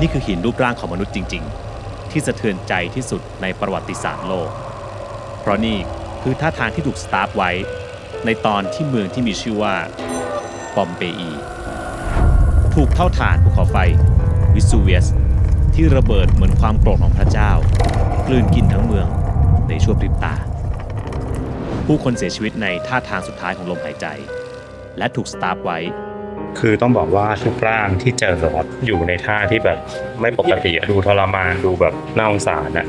นี่คือหินรูปร่างของมนุษย์จริงๆที่สะเทือนใจที่สุดในประวัติศาสตร์โลกเพราะนี่คือท่าทางที่ถูกสตาร์ฟไว้ในตอนที่เมืองที่มีชื่อว่าปอมเปอีถูกเท่าฐานภูเขาไฟวิสูเวียสที่ระเบิดเหมือนความโกรธของพระเจ้ากลืนกินทั้งเมืองในชั่วพริบตาผู้คนเสียชีวิตในท่าทางสุดท้ายของลมหายใจและถูกสตาร์ฟไว้คือต้องบอกว่าทุกร่างที่เจออยู่ในท่าที่แบบไม่ปกติดูทรมานดูแบบน่าสงสารอะ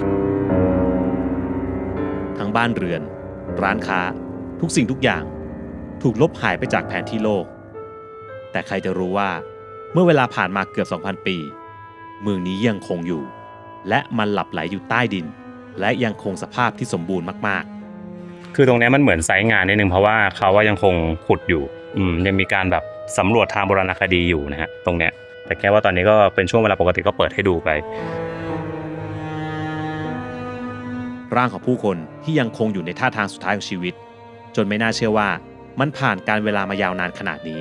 ทั้งบ้านเรือนร้านค้าทุกสิ่งทุกอย่างถูกลบหายไปจากแผนที่โลกแต่ใครจะรู้ว่าเมื่อเวลาผ่านมาเกือบ 2,000 ปีเมืองนี้ยังคงอยู่และมันหลับไหลอยู่ใต้ดินและยังคงสภาพที่สมบูรณ์มากๆคือตรงนี้มันเหมือนไซต์งานนิดนึงเพราะว่าเขาว่ายังคงขุดอยู่ยังมีการแบบสำรวจทางโบราณคดีอยู่นะฮะตรงเนี้ยแต่แค่ว่าตอนนี้ก็เป็นช่วงเวลาปกติก็เปิดให้ดูไปร่างของผู้คนที่ยังคงอยู่ในท่าทางสุดท้ายของชีวิตจนไม่น่าเชื่อว่ามันผ่านการเวลามายาวนานขนาดนี้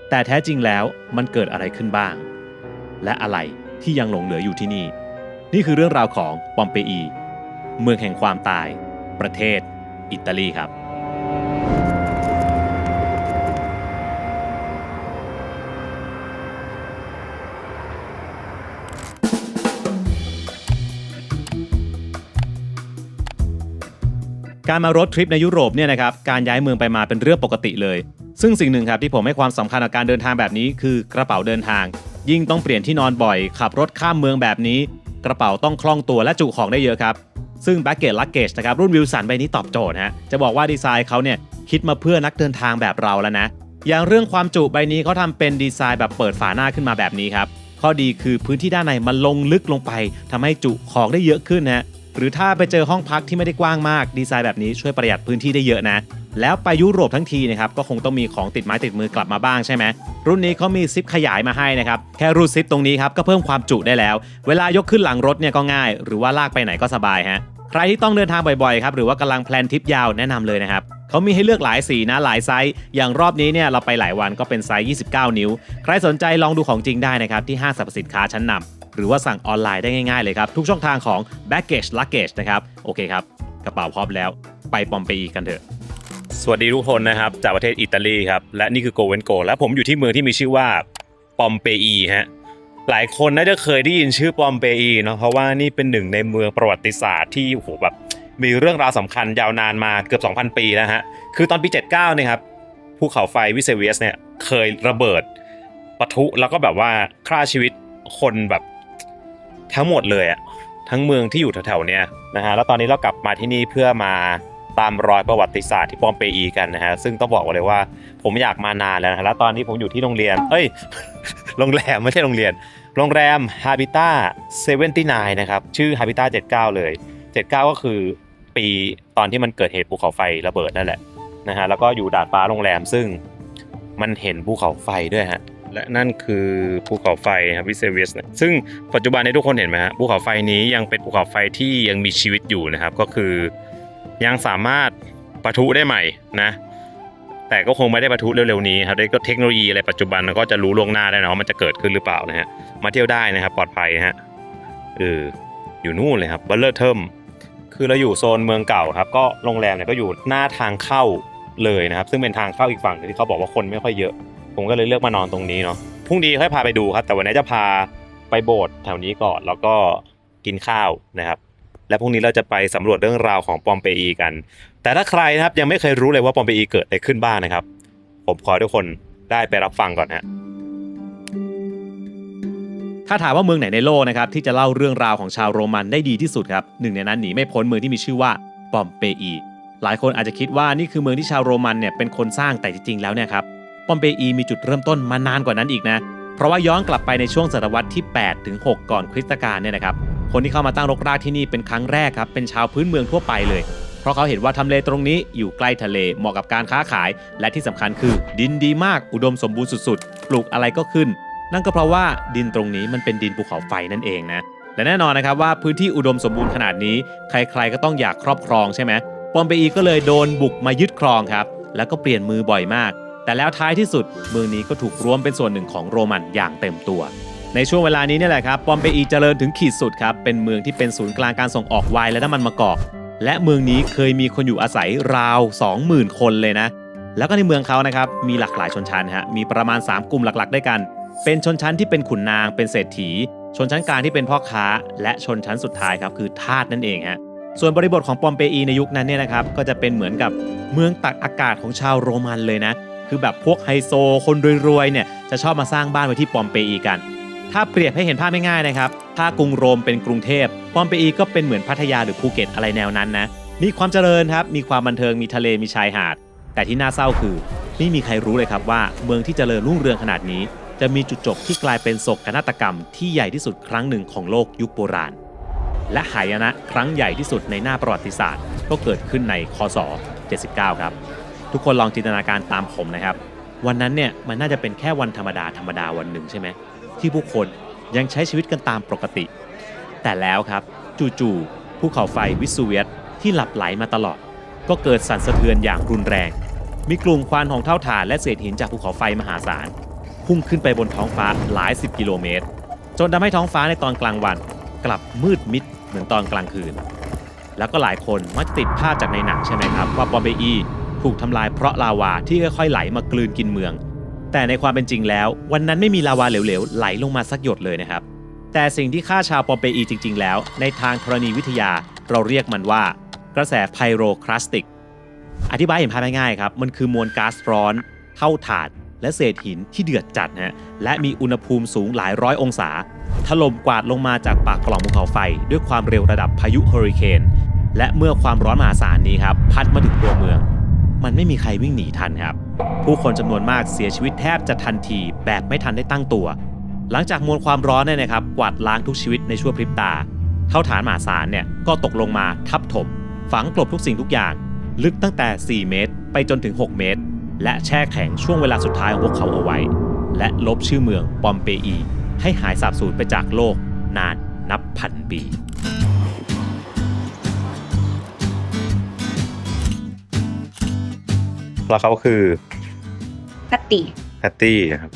แต่แท้จริงแล้วมันเกิดอะไรขึ้นบ้างและอะไรที่ยังหลงเหลืออยู่ที่นี่นี่คือเรื่องราวของปอมเปอีเมืองแห่งความตายประเทศอิตาลีครับการมารถทริปในยุโรปเนี่ยนะครับการย้ายเมืองไปมาเป็นเรื่องปกติเลยซึ่งสิ่งหนึ่งครับที่ผมให้ความสำคัญกับการเดินทางแบบนี้คือกระเป๋าเดินทางยิ่งต้องเปลี่ยนที่นอนบ่อยขับรถข้ามเมืองแบบนี้กระเป๋าต้องคล่องตัวและจุของได้เยอะครับซึ่ง Baggage Luggage นะครับรุ่นวิลสันใบนี้ตอบโจทย์ฮะจะบอกว่าดีไซน์เขาเนี่ยคิดมาเพื่อนักเดินทางแบบเราแล้วนะอย่างเรื่องความจุใบนี้เขาทำเป็นดีไซน์แบบเปิดฝาหน้าขึ้นมาแบบนี้ครับข้อดีคือพื้นที่ด้านในมันลงลึกลงไปทำให้จุของได้เยอะขึ้นนะหรือถ้าไปเจอห้องพักที่ไม่ได้กว้างมากดีไซน์แบบนี้ช่วยประหยัดพื้นที่ได้เยอะนะแล้วไปยุโรปทั้งทีนะครับก็คงต้องมีของติดไม้ติดมือกลับมาบ้างใช่ไหมรุ่นนี้เขามีซิปขยายมาให้นะครับแค่รูดซิปตรงนี้ครับก็เพิ่มความจุได้แล้วเวลายกขึ้นหลังรถเนี่ยก็ง่ายหรือว่าลากไปไหนก็สบายฮะใครที่ต้องเดินทางบ่อยๆครับหรือว่ากำลังแพลนทริปยาวแนะนำเลยนะครับเขามีให้เลือกหลายสีนะหลายไซส์อย่างรอบนี้เนี่ยเราไปหลายวันก็เป็นไซส์29 นิ้วใครสนใจลองดูของจริงได้นะครับที่ห้างสรรพสินค้าชั้นนำหรือว่าสั่งออนไลน์ได้ง่ายๆเลยครับทุกช่องทางของ Baggage Luggage นะครับโอเคครับกระเป๋าพร้อมแล้วไปปอมเปอีกันเถอะสวัสดีทุกคนนะครับจากประเทศอิตาลีครับและนี่คือ Go and Go และผมอยู่ที่เมืองที่มีชื่อว่าปอมเปอีฮะหลายคนน่าจะเคยได้ยินชื่อปอมเปอีเนาะเพราะว่านี่เป็นหนึ่งในเมืองประวัติศาสตร์ที่โอ้โหแบบมีเรื่องราวสำคัญยาวนานมาเกือบ 2,000 ปีแล้วฮะคือตอนปี79เนี่ยครับภูเขาไฟวิเซเวียสเนี่ยเคยระเบิดปะทุแล้วก็แบบว่าฆ่าชีวิตคนแบบทั้งหมดเลยอะทั้งเมืองที่อยู่แถวๆเนี้ยนะฮะแล้วตอนนี้เรากลับมาที่นี่เพื่อมาตามรอยประวัติศาสตร์ที่ปอมเปอีกันนะฮะซึ่งต้องบอกเลยว่าผมอยากมานานแล้วนะแล้วตอนนี้ผมอยู่ที่โรงเรียนโรงแรมไม่ใช่โรงเรียนโรงแรม Habitat 79นะครับชื่อ Habitat 79เลย79ก็คือปีตอนที่มันเกิดเหตุภูเขาไฟระเบิดนั่นแหละนะฮะแล้วก็อยู่ดาดฟ้าโรงแรมซึ่งมันเห็นภูเขาไฟด้วยฮะและนั่นคือภูเขาไฟครับวิเซเวียสซึ่งปัจจุบันนี้ทุกคนเห็นไหมฮะภูเขาไฟนี้ยังเป็นภูเขาไฟที่ยังมีชีวิตอยู่นะครับก็คือยังสามารถปะทุได้ใหม่นะแต่ก็คงไม่ได้ปะทุเร็วๆนี้ครับด้วยเทคโนโลยีอะไรปัจจุบันก็จะรู้ล่วงหน้าได้นะว่ามันจะเกิดขึ้นหรือเปล่านะฮะมาเที่ยวได้นะครับปลอดภัยฮะอยู่นู่นเลยครับเบลเลอร์เทิมคือเราอยู่โซนเมืองเก่าครับก็โรงแรมเนี่ยก็อยู่หน้าทางเข้าเลยนะครับซึ่งเป็นทางเข้าอีกฝั่งที่เขาบอกว่าคนไม่ค่อยเยอะผมก็เลยเลือกมานอนตรงนี้เนาะพรุ่งนี้ค่อยพาไปดูครับแต่วันนี้จะพาไปโบสถ์แถวนี้ก่อนแล้วก็กินข้าวนะครับและพรุ่งนี้เราจะไปสำรวจเรื่องราวของปอมเปอีกันแต่ถ้าใครนะครับยังไม่เคยรู้เลยว่าปอมเปอีเกิดอะไรขึ้นบ้างนะครับผมขอให้ทุกคนได้ไปรับฟังก่อนฮะถ้าถามว่าเมืองไหนในโลกนะครับที่จะเล่าเรื่องราวของชาวโรมันได้ดีที่สุดครับหนึ่งในนั้นหนีไม่พ้นเมืองที่มีชื่อว่าปอมเปอีหลายคนอาจจะคิดว่านี่คือเมืองที่ชาวโรมันเนี่ยเป็นคนสร้างแต่จริงๆแล้วเนี่ยครับปอมเปอีมีจุดเริ่มต้นมานานกว่านั้นอีกนะเพราะว่าย้อนกลับไปในช่วงศตวรรษที่8ถึง6ก่อนคริสตกาลเนี่ยนะครับคนที่เข้ามาตั้งรกรากที่นี่เป็นครั้งแรกครับเป็นชาวพื้นเมืองทั่วไปเลยเพราะเขาเห็นว่าทำเลตรงนี้อยู่ใกล้ทะเลเหมาะกับการค้าขายและที่สำคัญคือดินดีมากอุดมสมบูรณ์สุดๆปลูกอะไรก็ขึ้นนั่นก็เพราะว่าดินตรงนี้มันเป็นดินภูเขาไฟนั่นเองนะและแน่นอนนะครับว่าพื้นที่อุดมสมบูรณ์ขนาดนี้ใครๆก็ต้องอยากครอบครองใช่ไหมปอมเปอีก็เลยโดนบุกมายึดครองครับแล้วก็เปลี่ยนมือบ่อยมากแต่แล้วท้ายที่สุดเมืองนี้ก็ถูกรวมเป็นส่วนหนึ่งของโรมันอย่างเต็มตัว ในช่วงเวลานี้เนี่ยแหละครับปอมเปอีเจริญถึงขีดสุดครับเป็นเมืองที่เป็นศูนย์กลางการส่งออกไวน์และน้ำมันมะกอกและเมืองนี้เคยมีคนอยู่อาศัยราว 20,000 คนเลยนะแล้วก็ในเมืองเขานะครับมีหลากหลายชนชั้นฮะมีประมาณ3กลุ่มหลักๆด้วยกันเป็นชนชั้นที่เป็นขุนนางเป็นเศรษฐีชนชั้นกลางที่เป็นพ่อค้าและชนชั้นสุดท้ายครับคือทาสนั่นเองฮะส่วนบริบทของปอมเปอีในยุคนั้นเนี่ยนะครับก็จะเป็นเหมือนกับเมืองตักอากาศของชาวโรมันเลยนะคือแบบพวกไฮโซคนรวยๆเนี่ยจะชอบมาสร้างบ้านไว้ที่ปอมเปอีกันถ้าเปรียบให้เห็นภาพง่ายๆนะครับถ้ากรุงโรมเป็นกรุงเทพปอมเปอีก็เป็นเหมือนพัทยาหรือภูเก็ตอะไรแนวนั้นนะมีความเจริญครับมีความบันเทิงมีทะเลมีชายหาดแต่ที่น่าเศร้าคือไม่มีใครรู้เลยครับว่าเมืองที่เจริญรุ่งเรืองขนาดนี้จะมีจุดจบที่กลายเป็นโศกนาฏกรรมที่ใหญ่ที่สุดครั้งหนึ่งของโลกยุคโบราณและหายนะครั้งใหญ่ที่สุดในหน้าประวัติศาสตร์ก็เกิดขึ้นในคศ79ครับทุกคนลองจินตนาการตามผมนะครับวันนั้นเนี่ยมันน่าจะเป็นแค่วันธรรมดาวันหนึ่งใช่ไหมที่ผู้คนยังใช้ชีวิตกันตามปกติแต่แล้วครับจู่ๆภูเขาไฟวิสูเวียสที่หลับไหลมาตลอดก็เกิดสั่นสะเทือนอย่างรุนแรงมีกลุ่มควันของเท่าฐานและเศษหินจากภูเขาไฟมหาศาลพุ่งขึ้นไปบนท้องฟ้าหลาย10 กิโลเมตรจนทำให้ท้องฟ้าในตอนกลางวันกลับมืดมิดเหมือนตอนกลางคืนแล้วก็หลายคนมักจะติดภาพจากในหนังใช่ไหมครับว่าปอมเปอีถูกทำลายเพราะลาวาที่ค่อยๆไหลมากลืนกินเมืองแต่ในความเป็นจริงแล้ววันนั้นไม่มีลาวาเหลวๆไหลลงมาสักหยดเลยนะครับแต่สิ่งที่ฆ่าชาวปอมเปอีจริงๆแล้วในทางธรณีวิทยาเราเรียกมันว่ากระแสไพโรคลาสติกอธิบายเห็นภาพง่ายๆครับมันคือมวลก๊าซร้อนเท่าถ่านและเศษหินที่เดือดจัดนะและมีอุณหภูมิสูงหลายร้อยองศาถล่มกวาดลงมาจากปากปล่องภูเขาไฟด้วยความเร็วระดับพายุเฮอริเคนและเมื่อความร้อนมหาศาลนี้ครับพัดมาถึงตัวเมืองมันไม่มีใครวิ่งหนีทันครับผู้คนจำนวนมากเสียชีวิตแทบจะทันทีแบบไม่ทันได้ตั้งตัวหลังจากมวลความร้อนเนี่ยนะครับกวาดล้างทุกชีวิตในชั่วพริบตาเท่าฐานมหาศาลเนี่ยก็ตกลงมาทับถมฝังกลบทุกสิ่งทุกอย่างลึกตั้งแต่4 เมตรไปจนถึง6 เมตรและแช่แข็งช่วงเวลาสุดท้ายของพวกเขาเอาไว้และลบชื่อเมืองปอมเปอีให้หายสาบสูญไปจากโลกนานนับพันปีแล้วเขาคือแพตตี้นะครับ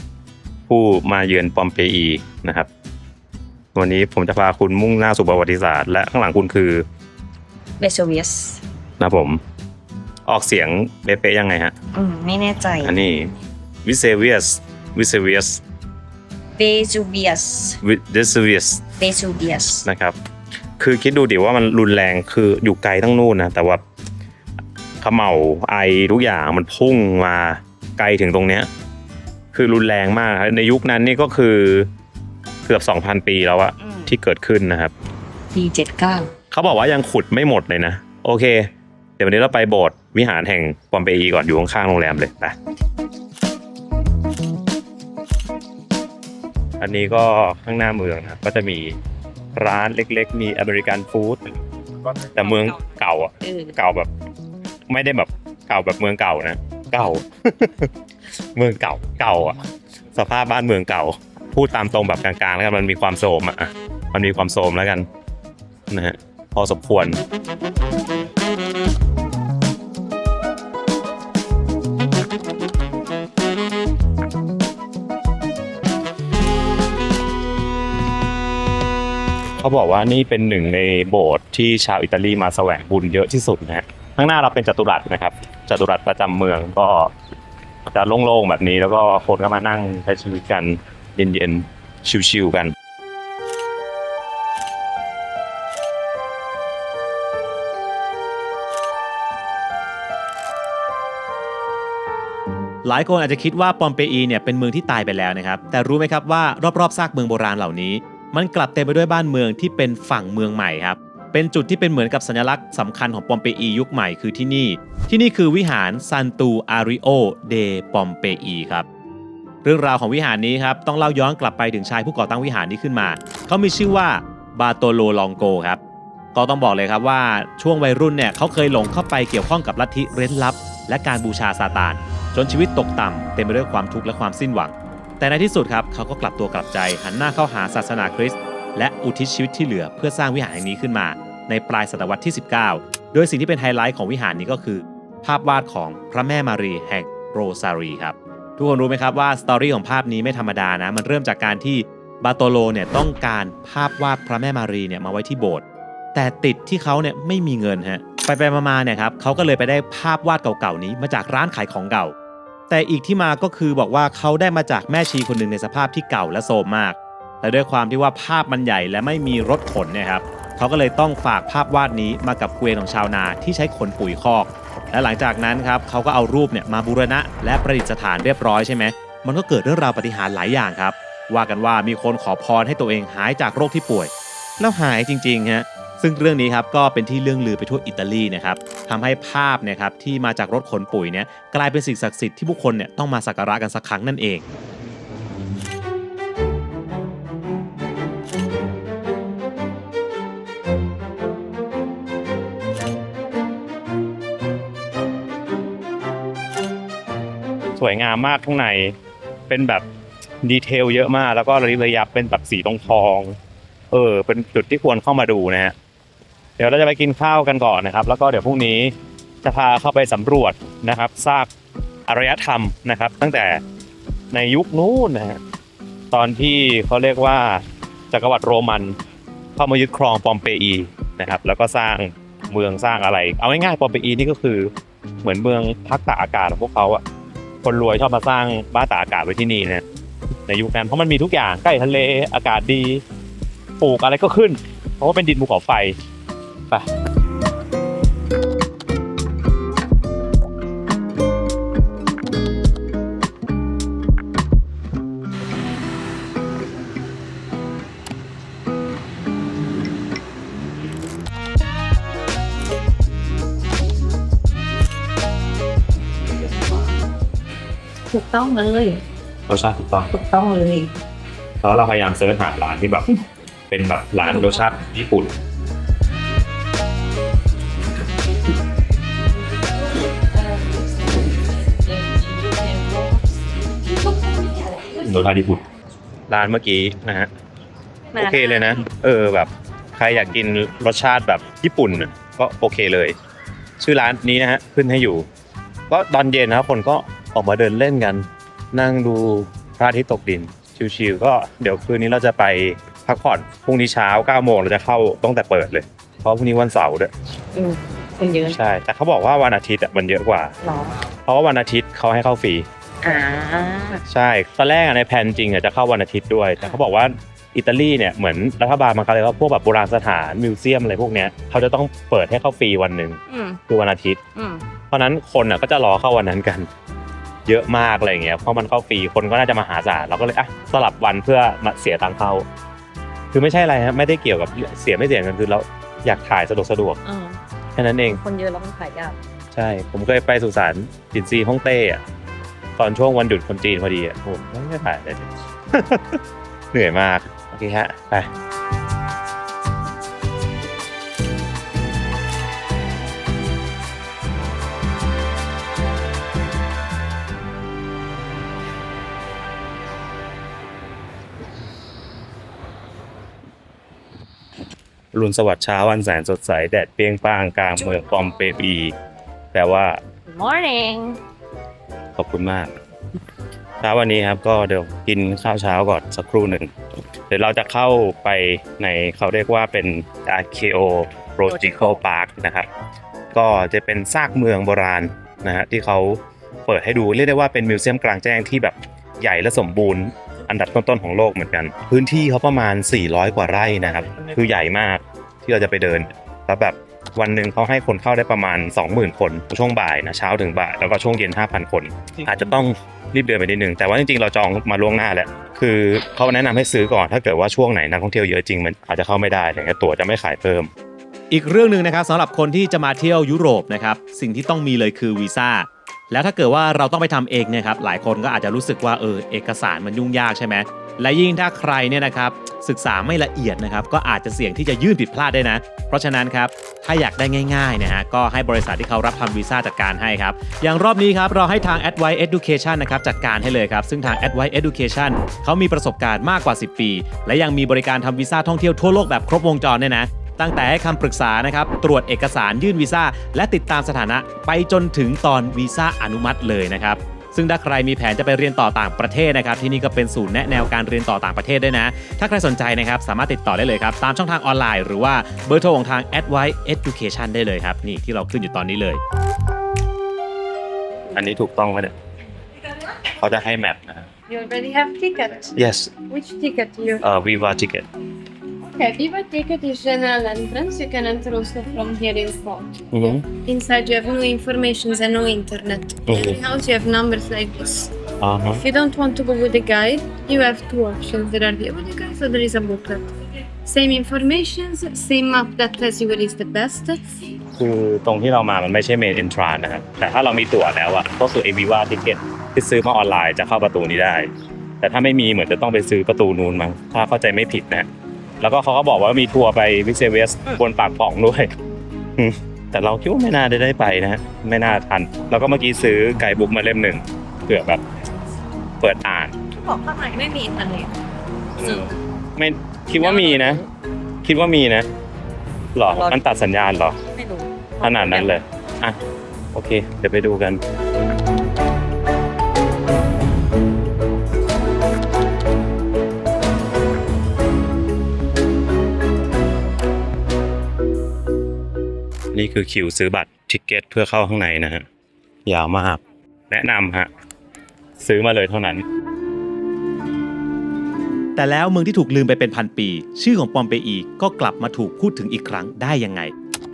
ผู้มาเยือนปอมเปอีนะครับวันนี้ผมจะพาคุณมุ่งหน้าสู่ประวัติศาสตร์และข้างหลังคุณคือเวซูเวียสนะผมออกเสียงเป๊ะๆยังไงฮะไม่แน่ใจอันนี้วิเซเวียสเวซูเวียสนะครับคือคิดดูดิว่ามันรุนแรงคืออยู่ไกลตั้งนู่นนะแต่ว่าเขม่าไอทุกอย่างมันพุ่งมาไกลถึงตรงเนี้ยคือรุนแรงมากในยุคนั้นนี่ก็คือเกือบ 2,000 ปีแล้วอะที่เกิดขึ้นนะครับปี79เขาบอกว่ายังขุดไม่หมดเลยนะโอเคเดี๋ยววันนี้เราไปโบสถ์วิหารแห่งปอมเปอีก่อนอยู่ข้างๆโรงแรมเลยไปอันนี้ก็ข้างหน้าเมืองนะก็จะมีร้านเล็กๆมีอเมริกันฟู้ดแต่เมืองเก่าอ่ะเก่าแบบไม่ได้แบบเก่าแบบเมืองเก่านะเก่า เมืองเก่าอ่ะสภาพบ้านเมืองเก่าพูดตามตรงแบบกลางๆแล้วกันมันมีความโทรมอ่ะมันมีความโทรมแล้วกันนะฮะพอสมควรเขาบอกว่านี่เป็นหนึ่งในโบสถ์ที่ชาวอิตาลีมาแสวงบุญเยอะที่สุดนะฮะข้างหน้าเราเป็นจัตุรัสนะครับจัตุรัสประจำเมืองก็จะโล่งๆแบบนี้แล้วก็คนก็มานั่งใช้ชีวิตกันเย็นๆชิลๆกันหลายคนอาจจะคิดว่าปอมเปอีเนี่ยเป็นเมืองที่ตายไปแล้วนะครับแต่รู้ไหมครับว่ารอบๆซากเมืองโบราณเหล่านี้มันกลับเต็มไปด้วยบ้านเมืองที่เป็นฝั่งเมืองใหม่ครับเป็นจุดที่เป็นเหมือนกับสัญลักษณ์สำคัญของปอมเปอียุคใหม่คือที่นี่คือวิหารซันตูอาริโอเดปอมเปอีครับเรื่องราวของวิหารนี้ครับต้องเล่าย้อนกลับไปถึงชายผู้ก่อตั้งวิหารนี้ขึ้นมาเขามีชื่อว่าบาโตโลลองโกครับก็ต้องบอกเลยครับว่าช่วงวัยรุ่นเนี่ยเขาเคยหลงเข้าไปเกี่ยวข้องกับลัทธิเร้นลับและการบูชาซาตานจนชีวิตตกต่ำเต็มไปด้วยความทุกข์และความสิ้นหวังแต่ในที่สุดครับเขาก็กลับตัวกลับใจหันหน้าเข้าหาศาสนาคริสต์และอุทิศชีวิตที่เหลือเพื่อสร้างวิหารแห่งนี้ขึ้นมาในปลายศตวรรษที่19โดยสิ่งที่เป็นไฮไลท์ของวิหารนี้ก็คือภาพวาดของพระแม่มารีแห่งโรซารีครับทุกคนรู้ไหมครับว่าสตอรี่ของภาพนี้ไม่ธรรมดานะมันเริ่มจากการที่ บาโตโลเนี่ยต้องการภาพวาดพระแม่มารีเนี่ยมาไว้ที่โบสถ์แต่ติดที่เขาเนี่ยไม่มีเงินฮะไปมาเนี่ยครับเขาก็เลยไปได้ภาพวาดเก่าๆนี้มาจากร้านขายของเก่าแต่อีกที่มาก็คือบอกว่าเขาได้มาจากแม่ชีคนหนึ่งในสภาพที่เก่าและโทรมมากและด้วยความที่ว่าภาพมันใหญ่และไม่มีรถขนเนี่ยครับเขาก็เลยต้องฝากภาพวาดนี้มากับเกวียนของชาวนาที่ใช้ขนปุ๋ยคอกและหลังจากนั้นครับเขาก็เอารูปเนี่ยมาบูรณะและประดิษฐานเรียบร้อยใช่ไหมมันก็เกิดเรื่องราวปาฏิหาริย์หลายอย่างครับว่ากันว่ามีคนขอพรให้ตัวเองหายจากโรคที่ป่วยแล้วหายจริงๆฮะซึ่งเรื่องนี้ครับก็เป็นที่เรื่องลือไปทั่วอิตาลีนะครับทำให้ภาพเนี่ยครับที่มาจากรถขนปุ๋ยเนี่ยกลายเป็นสิ่งศักดิ์สิทธิ์ที่ผู้คนเนี่ยต้องมาสักการะกันสักครั้งนั่นเองสวยงามมากข้างในเป็นแบบดีเทลเยอะมากแล้วก็ระยับเป็นแบบสีทองเป็นจุดที่ควรเข้ามาดูนะฮะเดี๋ยวเราจะไปกินข้าวกันก่อนนะครับแล้วก็เดี๋ยวพรุ่งนี้จะพาเข้าไปสำรวจนะครับซากอารยธรรมนะครับตั้งแต่ในยุคนู้นนะฮะตอนที่เขาเรียกว่าจักรวรรดิโรมันเข้ามายึดครองปอมเปอีนะครับแล้วก็สร้างเมืองสร้างอะไรเอาง่ายๆปอมเปอีนี่ก็คือเหมือนเมืองพักตากอากาศของพวกเขาอะคนรวยชอบมาสร้างบ้านตากอากาศไว้ที่นี่นะในยุคนั้นเพราะมันมีทุกอย่างใกล้ทะเลอากาศดีปลูกอะไรก็ขึ้นเพราะว่าเป็นดินภูเขาไฟไปถูกต้องเลย รสชาติถูกต้อง ถูกต้องเลย แล้วเราพยายามเสิร์ชหาร้านที่แบบเป็นแบบร้านรสชาติญี่ปุ่นรสชาติญี่ปุ่นร้านเมื่อกี้นะฮะโอเคเลยนะแบบใครอยากกินรสชาติแบบญี่ปุ่นก็โอเคเลยชื่อร้านนี้นะฮะขึ้นให้อยู่ก็ตอนเย็นนะครับคนก็ออกมาเดินเล่นกันนั่งดูพระอาทิตย์ตกดินชิลๆก็เดี๋ยวคืนนี้เราจะไปพักผ่อนพรุ่งนี้เช้า 9 โมงเราจะเข้าตั้งแต่เปิดเลยเพราะพรุ่งนี้วันเสาร์ด้วยคนเยอะใช่แต่เขาบอกว่าวันอาทิตย์มันเยอะกว่าเพราะว่าวันอาทิตย์เขาให้เข้าฟรีใช่ตอนแรกในแผนจริงจะเข้าวันอาทิตย์ด้วยแต่เขาบอกว่าอิตาลีเนี่ยเหมือนรัฐบาลมันเขาเลยว่าพวกแบบโบราณสถานมิวเซียมอะไรพวกเนี้ยเขาจะต้องเปิดให้เข้าฟรีวันนึงคือวันอาทิตย์เพราะนั้นคนก็จะรอเข้าวันนั้นกันเยอะมากอะไรอย่างเงี้ยเพราะมันเข้าฟรีคนก็น่าจะมหาศาลเราก็เลยสลับวันเพื่อมาเสียตังค์เข้าคือไม่ใช่อะไรฮะไม่ได้เกี่ยวกับเสียไม่เสียกันคือเราอยากถ่ายสะดวกแค่นั้นเองคนเยอะแล้วมันถ่ายยากใช่ผมเคยไปสุสานจินซีฮ่องเต้ตอนช่วงวันหยุดคนจีนพอดีผมไม่ถ่ายได้ เหนื่อยมากโอเคฮะไปรุนสวัสดิ์เช้าวันแสนสดใสแดดเปรี้ยงป้างกลางเมืองปอมเปอีแปลว่า Morning ขอบคุณมากเช้าวันนี้ครับก็เดี๋ยวกินข้าวเช้าก่อนสักครู่หนึ่งเดี๋ยวเราจะเข้าไปในเขาเรียกว่าเป็น Archaeological Park นะครับก็จะเป็นซากเมืองโบราณนะฮะที่เขาเปิดให้ดูเรียกได้ว่าเป็นมิวเซียมกลางแจ้งที่แบบใหญ่และสมบูรณ์อันดับต้นๆของโลกเหมือนกันพื้นที่เขาประมาณ400กว่าไร่นะครับคือใหญ่มากที่เราจะไปเดินแล้วแบบวันหนึ่งเขาให้คนเข้าได้ประมาณ 20,000 คนช่วงบ่ายนะเช้าถึงบ่ายแล้วก็ช่วงเย็น 5,000 คนอาจจะต้องรีบเดินไปนิดนึงแต่ว่าจริงๆเราจองมาล่วงหน้าแล้วคือเขาแนะนำให้ซื้อก่อนถ้าเกิดว่าช่วงไหนนักท่องเที่ยวเยอะจริงมันอาจจะเข้าไม่ได้แต่ตั๋วจะไม่ขายเพิ่มอีกเรื่องนึงนะครับสำหรับคนที่จะมาเที่ยวยุโรปนะครับสิ่งที่ต้องมีเลยคือวีซ่าแล้วถ้าเกิดว่าเราต้องไปทำเองเนี่ยครับหลายคนก็อาจจะรู้สึกว่าเอกสารมันยุ่งยากใช่ไหมและยิ่งถ้าใครเนี่ยนะครับศึกษาไม่ละเอียดนะครับก็อาจจะเสี่ยงที่จะยื่นผิดพลาดได้นะเพราะฉะนั้นครับถ้าอยากได้ง่ายๆนะฮะก็ให้บริษัทที่เขารับทำวีซ่าจัดการให้ครับอย่างรอบนี้ครับเราให้ทาง Advice Education นะครับจัดการให้เลยครับซึ่งทาง Advice Education เขามีประสบการณ์มากกว่า10 ปีและยังมีบริการทำวีซ่าท่องเที่ยวทั่วโลกแบบครบวงจรเนี่ยนะตั้งแต่ให้คำปรึกษานะครับตรวจเอกสารยื่นวีซ่าและติดตามสถานะไปจนถึงตอนวีซ่าอนุมัติเลยนะครับ ซึ่งถ้าใครมีแผนจะไปเรียนต่อต่างประเทศนะครับที่นี่ก็เป็นศูนย์แนะแนวการเรียนต่อต่างประเทศด้วยนะถ้าใครสนใจนะครับสามารถติดต่อได้เลยครับตามช่องทางออนไลน์หรือว่าเบอร์โทรของทาง Advice Education ได้เลยครับนี่ที่เราขึ้นอยู่ตอนนี้เลย อันนี้ถูกต้องไหมเนี่ยเขาจะให้แมปนะ You already have ticket. yes Which ticket you? Viva ticket Okay, Viva ticket is general entrance. You can enter also from here in front. Inside you have no information and no internet. In the house you have numbers like this. If you don't want to go with the guide, you have two options. There are the audio guide or there is a booklet. Same information, same map that tells you where is the best. คือตรงที่เรามามันไม่ใช่เมน entrance นะครับแต่ถ้าเรามีตั๋วแล้วอะก็คือ Viva ticket ที่ซื้อมาออนไลน์จะเข้าประตูนี้ได้ แต่ถ้าไม่มีเหมือนจะต้องไปซื้อประตูนู้นมั้งถ้าเข้าใจไม่ผิดนะแล้วก็เขาก็บอกว่ามีทัวร์ไปวิกเซเวสบนปากป่องด้วยแต่เราคิดว่าไม่น่าได้ไปนะไม่น่าทันแล้วก็เมื่อกี้ซื้อไกด์บุ๊กมาเล่มหนึ่งเผื่อแบบเปิดอ่าน บอกข้างในไม่มีอะไร ไม่คิดว่ามีนะคิดว่ามีนะหรอมันตัดสัญญาณหรอ ไม่รู้ ขนาดนั้นเลยอ่ะโอเคเดี๋ยวไปดูกันนี่คือคิวซื้อบัตรทิกเก็ตเพื่อเข้าข้างในนะฮะยาวมากแนะนำฮะซื้อมาเลยเท่านั้น แต่แล้วเมืองที่ถูกลืมไปเป็นพันปีชื่อของปอมเปอีก็กลับมาถูกพูดถึงอีกครั้งได้ยังไง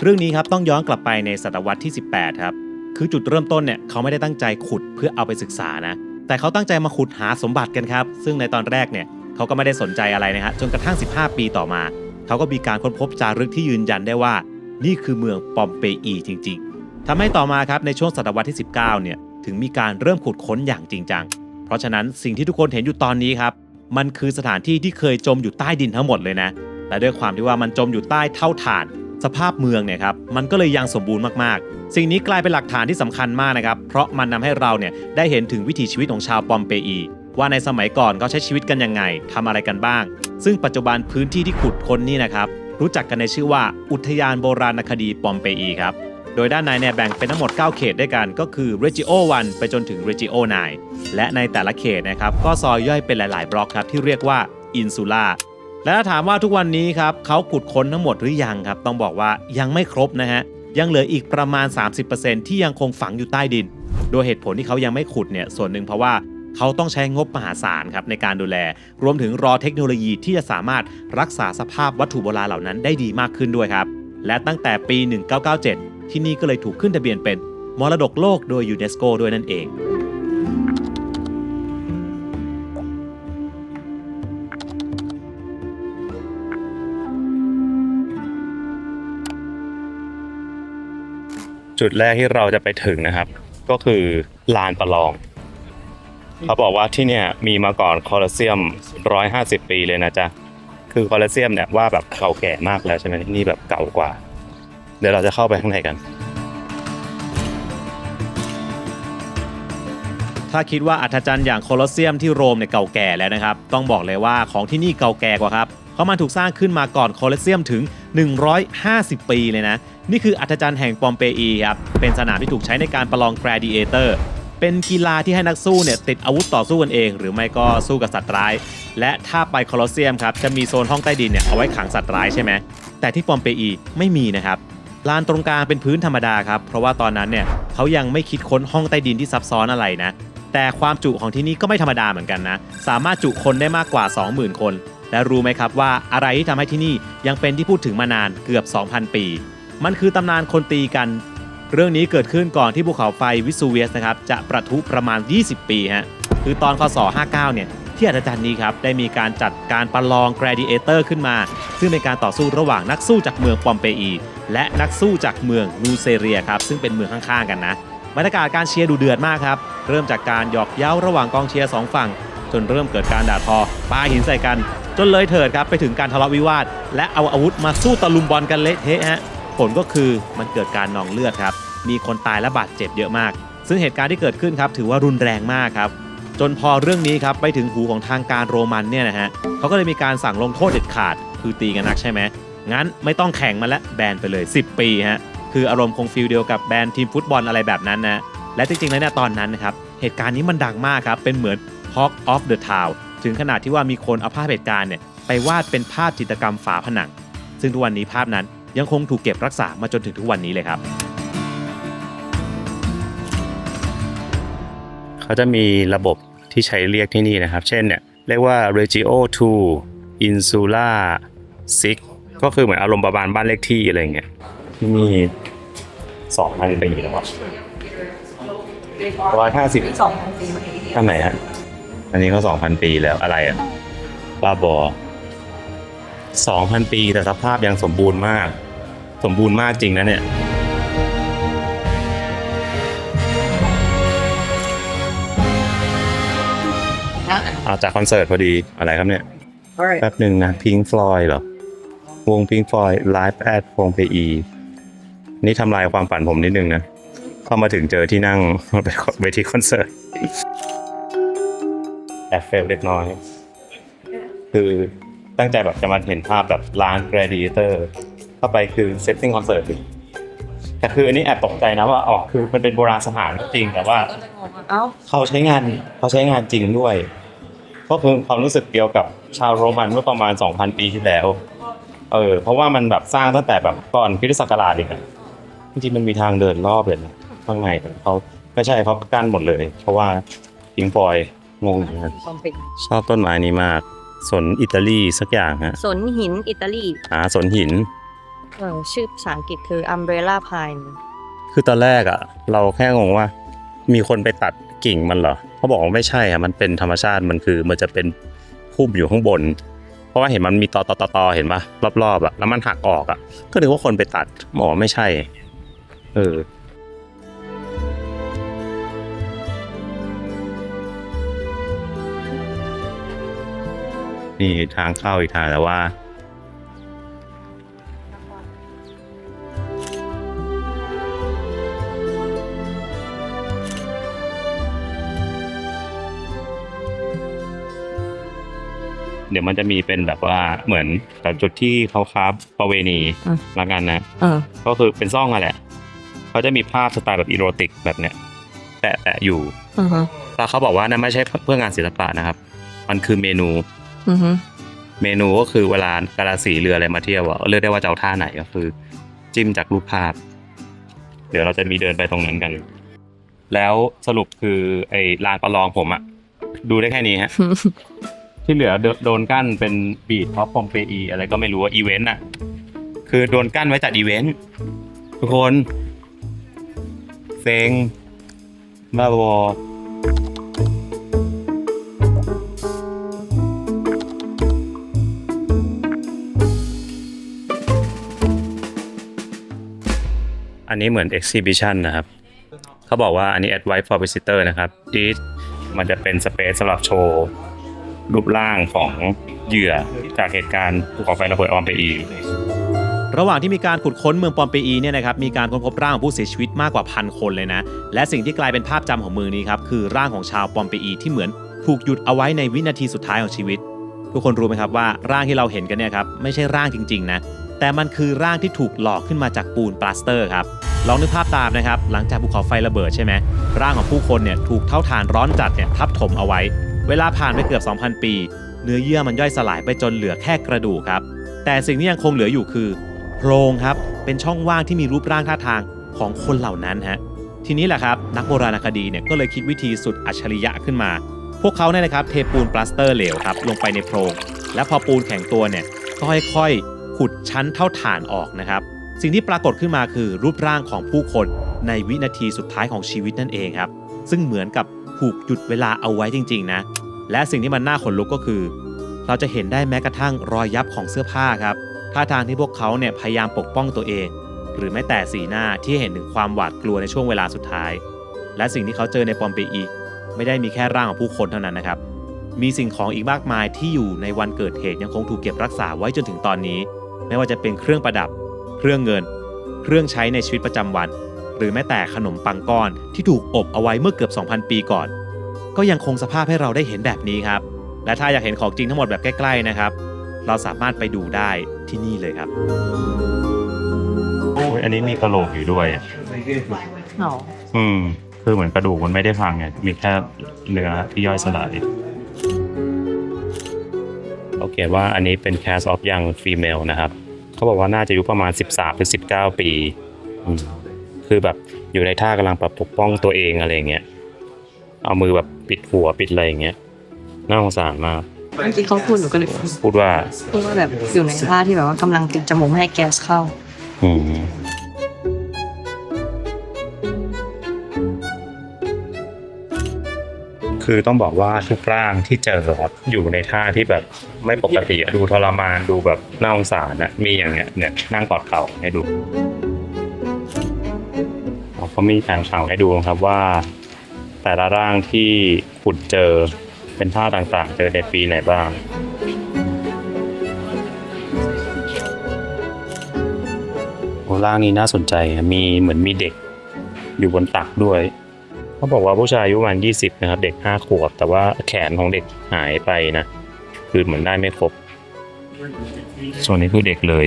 เรื่องนี้ครับต้องย้อนกลับไปในศตวรรษที่ 18 ครับคือจุดเริ่มต้นเนี่ยเขาไม่ได้ตั้งใจขุดเพื่อเอาไปศึกษานะแต่เขาตั้งใจมาขุดหาสมบัติกันครับซึ่งในตอนแรกเนี่ยเขาก็ไม่ได้สนใจอะไรนะฮะจนกระทั่ง15 ปีต่อมาเขาก็มีการค้นพบจารึกที่ยืนยันได้ว่านี่คือเมืองปอมเปอีจริงๆทำให้ต่อมาครับในช่วงศตวรรษที่ 19 เนี่ยถึงมีการเริ่มขุดค้นอย่างจริงจังเพราะฉะนั้นสิ่งที่ทุกคนเห็นอยู่ตอนนี้ครับมันคือสถานที่ที่เคยจมอยู่ใต้ดินทั้งหมดเลยนะและด้วยความที่ว่ามันจมอยู่ใต้เท่าฐานสภาพเมืองเนี่ยครับมันก็เลยยังสมบูรณ์มากๆสิ่งนี้กลายเป็นหลักฐานที่สำคัญมากนะครับเพราะมันนำให้เราเนี่ยได้เห็นถึงวิถีชีวิตของชาวปอมเปอีว่าในสมัยก่อนเขาใช้ชีวิตกันยังไงทำอะไรกันบ้างซึ่งปัจจุบันพื้นที่ที่ขุดค้นนี่นะครับรู้จักกันในชื่อว่าอุทยานโบราณคดีปอมเปอีครับโดยด้านในเนี่ยแบ่งเป็นทั้งหมด9เขตด้วยกันก็คือ Reggio 1 ไปจนถึง Reggio 9 และในแต่ละเขตนะครับก็ซอยย่อยเป็นหลายๆบล็อกครับที่เรียกว่าอินซูล่าและถ้าถามว่าทุกวันนี้ครับเขาขุดค้นทั้งหมดหรือยังครับต้องบอกว่ายังไม่ครบนะฮะยังเหลืออีกประมาณ 30% ที่ยังคงฝังอยู่ใต้ดินโดยเหตุผลที่เขายังไม่ขุดเนี่ยส่วนหนึ่งเพราะว่าเขาต้องใช้งบมหาศาลครับในการดูแลรวมถึงรอเทคโนโลยีที่จะสามารถรักษาสภาพวัตถุโบราณเหล่านั้นได้ดีมากขึ้นด้วยครับและตั้งแต่ปี 1997 ที่นี่ก็เลยถูกขึ้นทะเบียนเป็นมรดกโลกโดยยูเนสโกด้วยนั่นเองจุดแรกที่เราจะไปถึงนะครับก็คือลานประลองเขาบอกว่าที่เนี่ยมีมาก่อนคอลอสเซียม150 ปีเลยนะจ๊ะคือคอลอสเซียมเนี่ยว่าแบบเก่าแก่มากแล้วใช่ไหมนี่แบบเก่ากว่าเดี๋ยวเราจะเข้าไปข้างในกันถ้าคิดว่าอัศจรรย์อย่างโคลอสเซียมที่โรมเนี่ยเก่าแก่แล้วนะครับต้องบอกเลยว่าของที่นี่เก่าแก่กว่าครับเพราะมันถูกสร้างขึ้นมาก่อนโคลอสเซียมถึง150 ปีเลยนะนี่คืออัศจรรย์แห่งปอมเปอีครับเป็นสนามที่ถูกใช้ในการประลองแกลดิเอเตอร์เป็นกีฬาที่ให้นักสู้เนี่ยติดอาวุธต่อสู้กันเองหรือไม่ก็สู้กับสัตว์ร้ายและถ้าไปโคลอสเซียมครับจะมีโซนห้องใต้ดินเนี่ยเอาไว้ขังสัตว์ร้ายใช่ไหมแต่ที่ปอมเปอีไม่มีนะครับลานตรงกลางเป็นพื้นธรรมดาครับเพราะว่าตอนนั้นเนี่ยเขายังไม่คิดค้นห้องใต้ดินที่ซับซ้อนอะไรนะแต่ความจุของที่นี่ก็ไม่ธรรมดาเหมือนกันนะสามารถจุคนได้มากกว่า 20,000 คนและรู้ไหมครับว่าอะไรที่ทำให้ที่นี่ยังเป็นที่พูดถึงมานานเกือบ 2,000 ปีมันคือตำนานคนตีกันเรื่องนี้เกิดขึ้นก่อนที่ภูเขาไฟวิสูเวียสนะครับจะประทุประมาณ20 ปีฮะคือตอนคศ59เนี่ยที่อัศจรรย์นี้ครับได้มีการจัดการประลองแกลดิเอเตอร์ขึ้นมาซึ่งเป็นการต่อสู้ระหว่างนักสู้จากเมืองปอมเปอีและนักสู้จากเมืองนูเซเรียครับซึ่งเป็นเมืองข้างๆกันนะบรรยากาศการเชียร์ดูเดือดมากครับเริ่มจากการหยอกเย้าระหว่างกองเชียร์2ฝั่งจนเริ่มเกิดการด่าทอปาหินใส่กันจนเลยเถิดครับไปถึงการทะเลาะวิวาทและเอาอาวุธมาสู้ตะลุมบอลกันเละเทะฮะผลก็คือมันเกิดการนองเลือดครับมีคนตายและบาดเจ็บเยอะมากซึ่งเหตุการณ์ที่เกิดขึ้นครับถือว่ารุนแรงมากครับจนพอเรื่องนี้ครับไปถึงหูของทางการโรมันเนี่ยนะฮะเขาก็เลยมีการสั่งลงโทษเด็ดขาดคือตีกันนักใช่ไหมงั้นไม่ต้องแข่งมาแล้วแบนไปเลย10 ปีฮะคืออารมณ์คงฟีลเดียวกับแบนทีมฟุตบอลอะไรแบบนั้นนะและจริงๆแล้วเนี่ยตอนนั้นนะครับ เหตุการณ์นี้มันดังมากครับเป็นเหมือน Talk of the Town ถึงขนาดที่ว่ามีคนเอาภาพเหตุการณ์เนี่ยไปวาดเป็นภาพจิตรกรรมฝาผนังซึ่งทุกวันนี้ภาพนั้นยังคงถูกเก็บรักษามาจนถึงทุกวันนี้เลยครับเขาจะมีระบบที่ใช้เรียกที่นี่นะครับเช่นเนี่ยเรียกว่า Regio 2 Insula 6ก็คือเหมือนอารมณ์ประมาณบ้านเลขที่อะไรเงี้ยที่นี่ 2,000 ปีแล้ว150 2,000 ปี ท่านไหนฮะอันนี้ก็ 2,000 ปีแล้วอะไรอ่ะบ้าบอ 2,000 ปีแต่สภาพยังสมบูรณ์มากจริงนะเนี่ยจากคอนเสิร์ตพอดีอะไรครับเนี่ยแป๊บหนึ่งนะ Pink Floyd เหรอวง Pink Floyd Live at Pompeii นี่ทำลายความฝันผมนิดนึงนะเข้ามาถึงเจอที่นั่งไปเวทีคอนเสิร์ตแอบเฟลเล็กน้อยคือตั้งใจแบบจะมาเห็นภาพแบบร้าน Gladiator เข้าไปคือเซตติ้งคอนเสิร์ตแต่คืออันนี้แอบตกใจนะว่าคือมันเป็นโบราณสถานจริงแต่ว่าเขาใช้งานจริงด้วยก็คือความรู้สึกเกี่ยวกับชาวโรมันเมื่อประมาณ 2,000 ปีที่แล้วเพราะว่ามันแบบสร้างตั้งแต่แบบก่อนคริสตศักราชอีกจริงๆมันมีทางเดินรอบเลยนะข้างในเขาไม่ใช่เขากั้นหมดเลยเพราะว่าพิงฟอยงงนะชอบต้นไม้นี้มากสนอิตาลีสักอย่างฮะสนหินอิตาลีสนหินชื่อภาษาอังกฤษคือ Umbrella Pine คือตอนแรกเราแค่งงว่ามีคนไปตัดกิ่งมันเหรอเขาบอกว่าไม่ใช่มันเป็นธรรมชาติมันจะเป็นพุ่มอยู่ข้างบนเพราะว่าเห็นมันมีตอเห็นปะรอบๆแล้วมันหักออกก็นึกว่าคนไปตัดบอกว่าไม่ใช่นี่ทางเข้าอีกทางแต่ว่าเดี๋ยวมันจะมีเป็นแบบว่าเหมือนกับจุดที่เขาค้าประเวณีละกันนะก็คือเป็นซ่องแหละเขาจะมีภาพสไตล์แบบอีโรติกแบบเนี้ยแตะอยู่แล้วเขาบอกว่านั่นไม่ใช่เพื่องานศิลปะนะครับมันคือเมนูก็คือเวลากาลาสีเรืออะไรมาเที่ยวเลือกได้ว่าจะเอาท่าไหนก็คือจิ้มจากรูปภาพเดี๋ยวเราจะมีเดินไปตรงนั้นกันแล้วสรุปคือไอ้ลานประลองผมดูได้แค่นี้ฮะ ที่เหลือโดนกั้นเป็นบีทท็อปปอมเปอีอะไรก็ไม่รู้ว่าอีเวนต์คือโดนกั้นไว้จัดอีเวนต์ทุกคนเซ็งบ้าบออันนี้เหมือน exhibition นะครับเขาบอกว่าอันนี้ advice for visitor นะครับที่มันจะเป็นสเปซสำหรับโชว์รูปร่างของเหยื่อจากเหตุการณ์ภูเขาไฟระเบิดปอมเปอีระหว่างที่มีการขุดค้นเมืองปอมเปอีเนี่ยนะครับมีการค้นพบร่างของผู้เสียชีวิตมากกว่า 1,000 คนเลยนะและสิ่งที่กลายเป็นภาพจำของเมืองนี้ครับคือร่างของชาวปอมเปอีที่เหมือนถูกหยุดเอาไว้ในวินาทีสุดท้ายของชีวิตทุกคนรู้ไหมครับว่าร่างที่เราเห็นกันเนี่ยครับไม่ใช่ร่างจริงๆนะแต่มันคือร่างที่ถูกหลอกขึ้นมาจากปูนปลาสเตอร์ครับลองนึกภาพตามนะครับหลังจากภูเขาไฟระเบิดใช่ไหมร่างของผู้คนเนี่ยถูกเท่าฐานร้อนจัดเนี่ยทับถมเอาไว้เวลาผ่านไปเกือบ 2,000 ปีเนื้อเยื่อมันย่อยสลายไปจนเหลือแค่กระดูกครับแต่สิ่งที่ยังคงเหลืออยู่คือโพรงครับเป็นช่องว่างที่มีรูปร่างท่าทางของคนเหล่านั้นฮะทีนี้แหละครับนักโบราณคดีเนี่ยก็เลยคิดวิธีสุดอัจฉริยะขึ้นมาพวกเขาเนี่ยนะครับเทปูนปลาสเตอร์เหลวครับลงไปในโพรงและพอปูนแข็งตัวเนี่ยก็ค่อยๆขุดชั้นเท่าฐานออกนะครับสิ่งที่ปรากฏขึ้นมาคือรูปร่างของผู้คนในวินาทีสุดท้ายของชีวิตนั่นเองครับซึ่งเหมือนกับถูกหยุดเวลาเอาไว้จริงๆนะและสิ่งที่มันน่าขนลุกก็คือเราจะเห็นได้แม้กระทั่งรอยยับของเสื้อผ้าครับท่าทางที่พวกเขาเนี่ยพยายามปกป้องตัวเองหรือแม้แต่สีหน้าที่เห็นถึงความหวาดกลัวในช่วงเวลาสุดท้ายและสิ่งที่เขาเจอในปอมเปอีไม่ได้มีแค่ร่างของผู้คนเท่านั้นนะครับมีสิ่งของอีกมากมายที่อยู่ในวันเกิดเหตุยังคงถูกเก็บรักษาไว้จนถึงตอนนี้ไม่ว่าจะเป็นเครื่องประดับเครื่องเงินเครื่องใช้ในชีวิตประจำวันหรือแม้แต่ขนมปังก้อนที่ถูกอบเอาไว้เมื่อเกือบ 2,000 ปีก่อนก็ยังคงสภาพให้เราได้เห็นแบบนี้ครับและถ้าอยากเห็นของจริงทั้งหมดแบบใกล้ๆนะครับเราสามารถไปดูได้ที่นี่เลยครับอันนี้มีกระโหลกอยู่ด้วย คือเหมือนกระดูกมันไม่ได้พังไงมีแค่เนื้อที่ย่อยสลายโอเคว่าอันนี้เป็น cast of young female นะครับเขาบอกว่าน่าจะอายุประมาณ13 ถึง 19 ปีคือแบบอยู่ในท่ากำลังแบบปกป้องตัวเองอะไรเงี้ยเอามือแบบปิดหัวปิดอะไรอย่างเงี้ยน่าสงสารมาก เมื่อกี้เขาพูดหนูก็เลย พูดว่า แบบอยู่ในท่าที่แบบว่ากำลังติดจมูกไม่ให้แก๊สเข้า คือต้องบอกว่าทุกร่างที่เจอครับอยู่ในท่าที่แบบไม่ปกติดูทรมานดูแบบน่าสงสารนะมีอย่างเงี้ยเนี่ยนั่งกอดเข่าให้ดูเขามีแผนผังให้ดูครับว่าแต่ละร่างที่ขุดเจอเป็นท่าต่างๆเจอในปีไหนบ้างโอ้ร่างนี้น่าสนใจมีเหมือนมีเด็กอยู่บนตักด้วยเขาบอกว่าผู้ชายอายุประมาณ20นะครับเด็ก5 ขวบแต่ว่าแขนของเด็กหายไปนะคือเหมือนได้ไม่ครบส่วนนี้คือเด็กเลย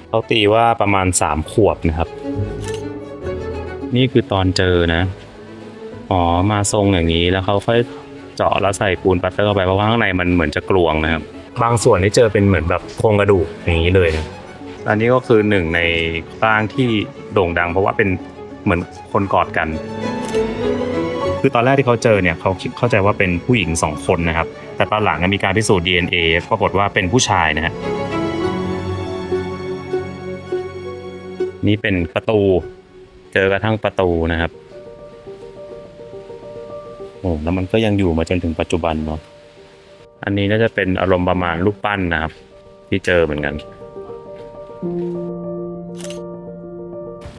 เขาตีว่าประมาณ3 ขวบนะครับนี่คือตอนเจอนะอ๋อมาทรงอย่างนี้แล้วเขาค่อยเจาะแล้วใส่ปูนปัตเตอร์เข้าไปเพราะว่าข้างในมันเหมือนจะกลวงนะครับบางส่วนที่เจอเป็นเหมือนแบบโครงกระดูกอย่างนี้เลยนะอันนี้ก็คือหนึ่งในร่างที่โด่งดังเพราะว่าเป็นเหมือนคนกอดกันคือตอนแรกที่เขาเจอเนี่ยเขาเข้าใจว่าเป็นผู้หญิง2 คนนะครับแต่ตอนหลังมีการพิสูจน์ DNA ปรากฏว่าเป็นผู้ชายนะฮะนี่เป็นประตูเจอกระทั่งประตูนะครับโอ้แล้วมันก็ยังอยู่มาจนถึงปัจจุบันเนาะอันนี้น่าจะเป็นอารมณ์ประมาณรูปปั้นนะครับที่เจอเหมือนกัน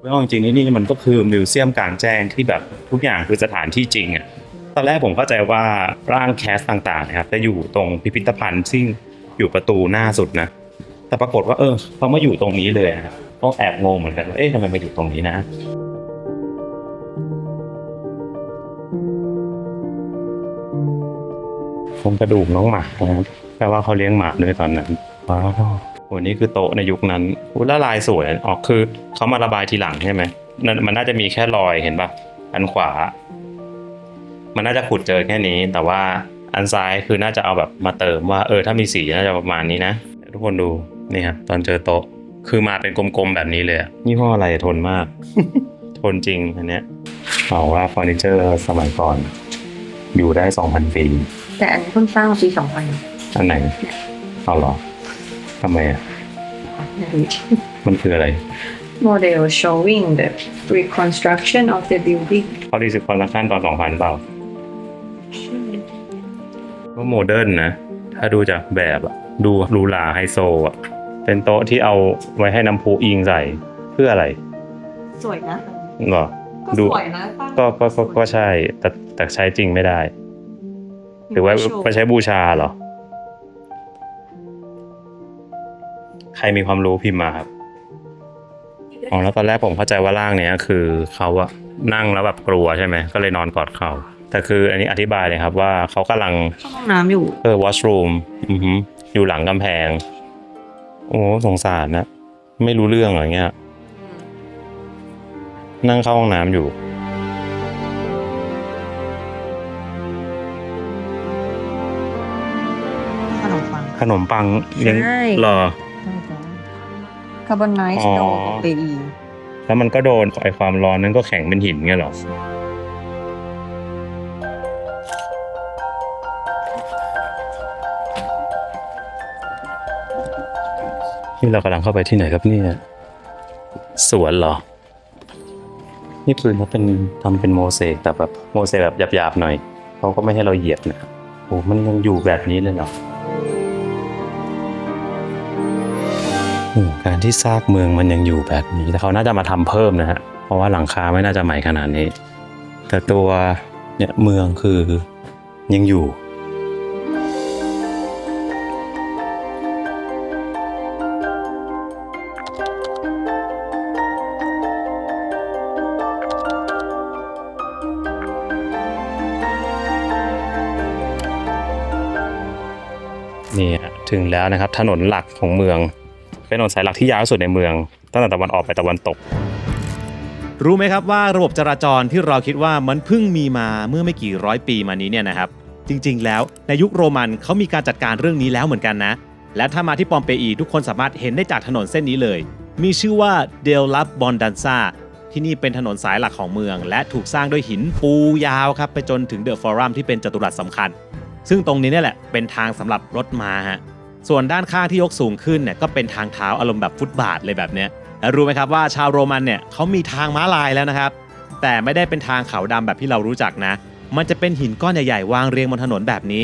แล้วจริงๆนี่มันก็คือมิวเซียมกลางแจ้งที่แบบทุกอย่างคือสถานที่จริงอ่ะตอนแรกผมเข้าใจว่าร่างแคสต่างๆนะครับจะอยู่ตรงพิพิธภัณฑ์ซึ่งอยู่ประตูหน้าสุดนะแต่ปรากฏว่าเขามาอยู่ตรงนี้เลยนะครับก็แอบงงเหมือนกันว่าทำไมมาอยู่ตรงนี้นะโครงกระดูกน้องหมานะครับแปลว่าเขาเลี้ยงหมาด้วยตอนนั้นว้าวโอ้นี่คือโต๊ะในยุคนั้นละลายสวยออกคือเขามาระบายทีหลังใช่ไหมนั่นมันน่าจะมีแค่รอยเห็นปะอันขวามันน่าจะขุดเจอแค่นี้แต่ว่าอันซ้ายคือน่าจะเอาแบบมาเติมว่าถ้ามีสีน่าจะประมาณนี้นะทุกคนดูนี่ครับตอนเจอโต๊ะคือมาเป็นกลมๆแบบนี้เลยนี่ห้ออะไรทนมาก ทนจริงอันเนี้ยบอกว่าเฟอร์นิเจอร์สมัยก่อนอยู่ได้ 2,000 ปีแต่อันนี้เพิ่งสร้างปี 2000อันไหนเอาหรอทำไมมันคืออะไร Model showing the reconstruction of the building เขาดีสิคอนละขั้นตอน 2,000 เปล่าก็โมเดิร์นนะถ้าดูจากแบบดูหรูหราไฮโซเป็นโต๊ะที่เอาไว้ให้น้ำพุอิงใส่เพื่ออะไรสวยนะหรอดูสวยนะก็ใช่แต่ใช้จริงไม่ได้หรือว่าไปใช้บูชาเหรอใครมีความรู้พิมพ์มาครับแล้วตอนแรกผมเข้าใจว่าร่างเนี้ยคือเขานั่งแล้วแบบกลัวใช่ไหมก็เลยนอนกอดเข่าแต่คืออันนี้อธิบายเลยครับว่าเขากำลังเข้าห้องน้ำอยู่washroom อยู่หลังกำแพงโอ้สงสารนะไม่รู้เรื่องอะไรเงี้ยนั่งเข้าห้องน้ำอยู่ขนมปังยังรอคาร์บอนไนซ์โดเปอีแล้วมันก็โดนไอความร้อนนั้นก็แข็งเป็นหินเงี้ยหรอนี่เรากำลังเข้าไปที่ไหนครับเนี่ยสวนเหรอนี่ปืนเขาทำเป็นโมเสกแต่แบบโมเสกแบบหยาบๆหน่อยเขาก็ไม่ให้เราเหยียบนะโอ้มันยังอยู่แบบนี้เลยเหรอการที่ซากเมืองมันยังอยู่แบบนี้แต่เขาน่าจะมาทำเพิ่มนะฮะเพราะว่าหลังคาไม่น่าจะใหม่ขนาดนี้แต่ตัวเนี่ยเมืองคือยังอยู่นี่ถึงแล้วนะครับถนนหลักของเมืองเป็นถนนสายหลักที่ยาวที่สุดในเมืองตั้งแต่ตะวันออกไปตะวันตก รู้ไหมครับว่าระบบจราจรที่เราคิดว่ามันเพิ่งมีมาเมื่อไม่กี่ร้อยปีมานี้เนี่ยนะครับจริงๆแล้วในยุคโรมันเขามีการจัดการเรื่องนี้แล้วเหมือนกันนะและถ้ามาที่ปอมเปอีทุกคนสามารถเห็นได้จากถนนเส้นนี้เลยมีชื่อว่าเดลลับบอนดันซาที่นี่เป็นถนนสายหลักของเมืองและถูกสร้างด้วยหินปูยาวครับไปจนถึงเดอะฟอรัมที่เป็นจัตุรัสสำคัญซึ่งตรงนี้เนี่ยแหละเป็นทางสำหรับรถม้าฮะส่วนด้านข้างที่ยกสูงขึ้นเนี่ยก็เป็นทางเท้าอารมณ์แบบฟุตบาทเลยแบบเนี้ยแล้วรู้ไหมครับว่าชาวโรมันเนี่ยเขามีทางม้าลายแล้วนะครับแต่ไม่ได้เป็นทางขาวดำแบบที่เรารู้จักนะมันจะเป็นหินก้อนใหญ่ๆวางเรียงบนถนนแบบนี้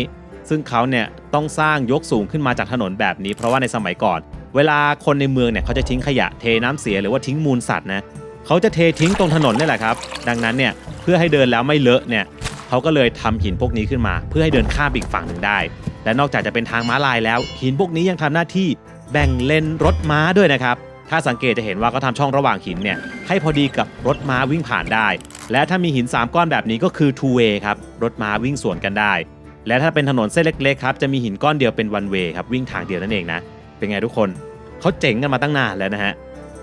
ซึ่งเขาเนี่ยต้องสร้างยกสูงขึ้นมาจากถนนแบบนี้เพราะว่าในสมัยก่อนเวลาคนในเมืองเนี่ยเขาจะทิ้งขยะเทน้ำเสียหรือว่าทิ้งมูลสัตว์นะเขาจะเททิ้งตรงถนนนี่แหละครับดังนั้นเนี่ยเพื่อให้เดินแล้วไม่เลอะเนี่ยเขาก็เลยทำหินพวกนี้ขึ้นมาเพื่อให้เดินข้ามอีกฝั่งหนึ่งได้และนอกจากจะเป็นทางม้าลายแล้วหินพวกนี้ยังทำหน้าที่แบ่งเลนรถม้าด้วยนะครับถ้าสังเกตจะเห็นว่าเขาทำช่องระหว่างหินเนี่ยให้พอดีกับรถม้าวิ่งผ่านได้และถ้ามีหิน3ก้อนแบบนี้ก็คือ two way ครับรถม้าวิ่งสวนกันได้และถ้าเป็นถนนเส้นเล็กๆครับจะมีหินก้อนเดียวเป็น one way ครับวิ่งทางเดียวนั่นเองนะเป็นไงทุกคนเขาเจ๋งกันมาตั้งนานแล้วนะฮะ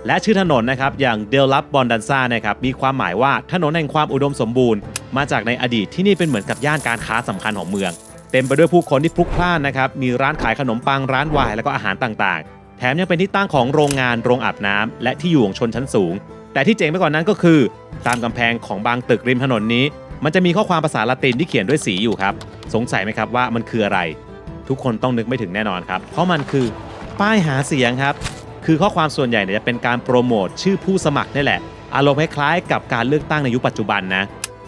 และชื่อถนนนะครับอย่างเดลลับบอนดันซานะครับมีความหมายว่าถนนแห่งความอุดมสมบูรณ์มาจากในอดีตที่นี่เป็นเหมือนกับย่านการค้าสำคัญของเมืองเต็มไปด้วยผู้คนที่พลุกพล่านนะครับมีร้านขายขนมปังร้านไวน์แล้วก็อาหารต่างๆแถมยังเป็นที่ตั้งของโรงงานโรงอาบน้ำและที่อยู่ของชนชั้นสูงแต่ที่เจ๋งไปกว่านั้นก็คือตามกำแพงของบางตึกริมถนนนี้มันจะมีข้อความภาษาละตินที่เขียนด้วยสีอยู่ครับสงสัยไหมครับว่ามันคืออะไรทุกคนต้องนึกไม่ถึงแน่นอนครับเพราะมันคือป้ายหาเสียงครับคือข้อความส่วนใหญ่เนี่ยจะเป็นการโปรโมทชื่อผู้สมัครนี่แหละอารมณ์คล้ายๆกับการเลือกตั้งในยุคปัจจุบันนะ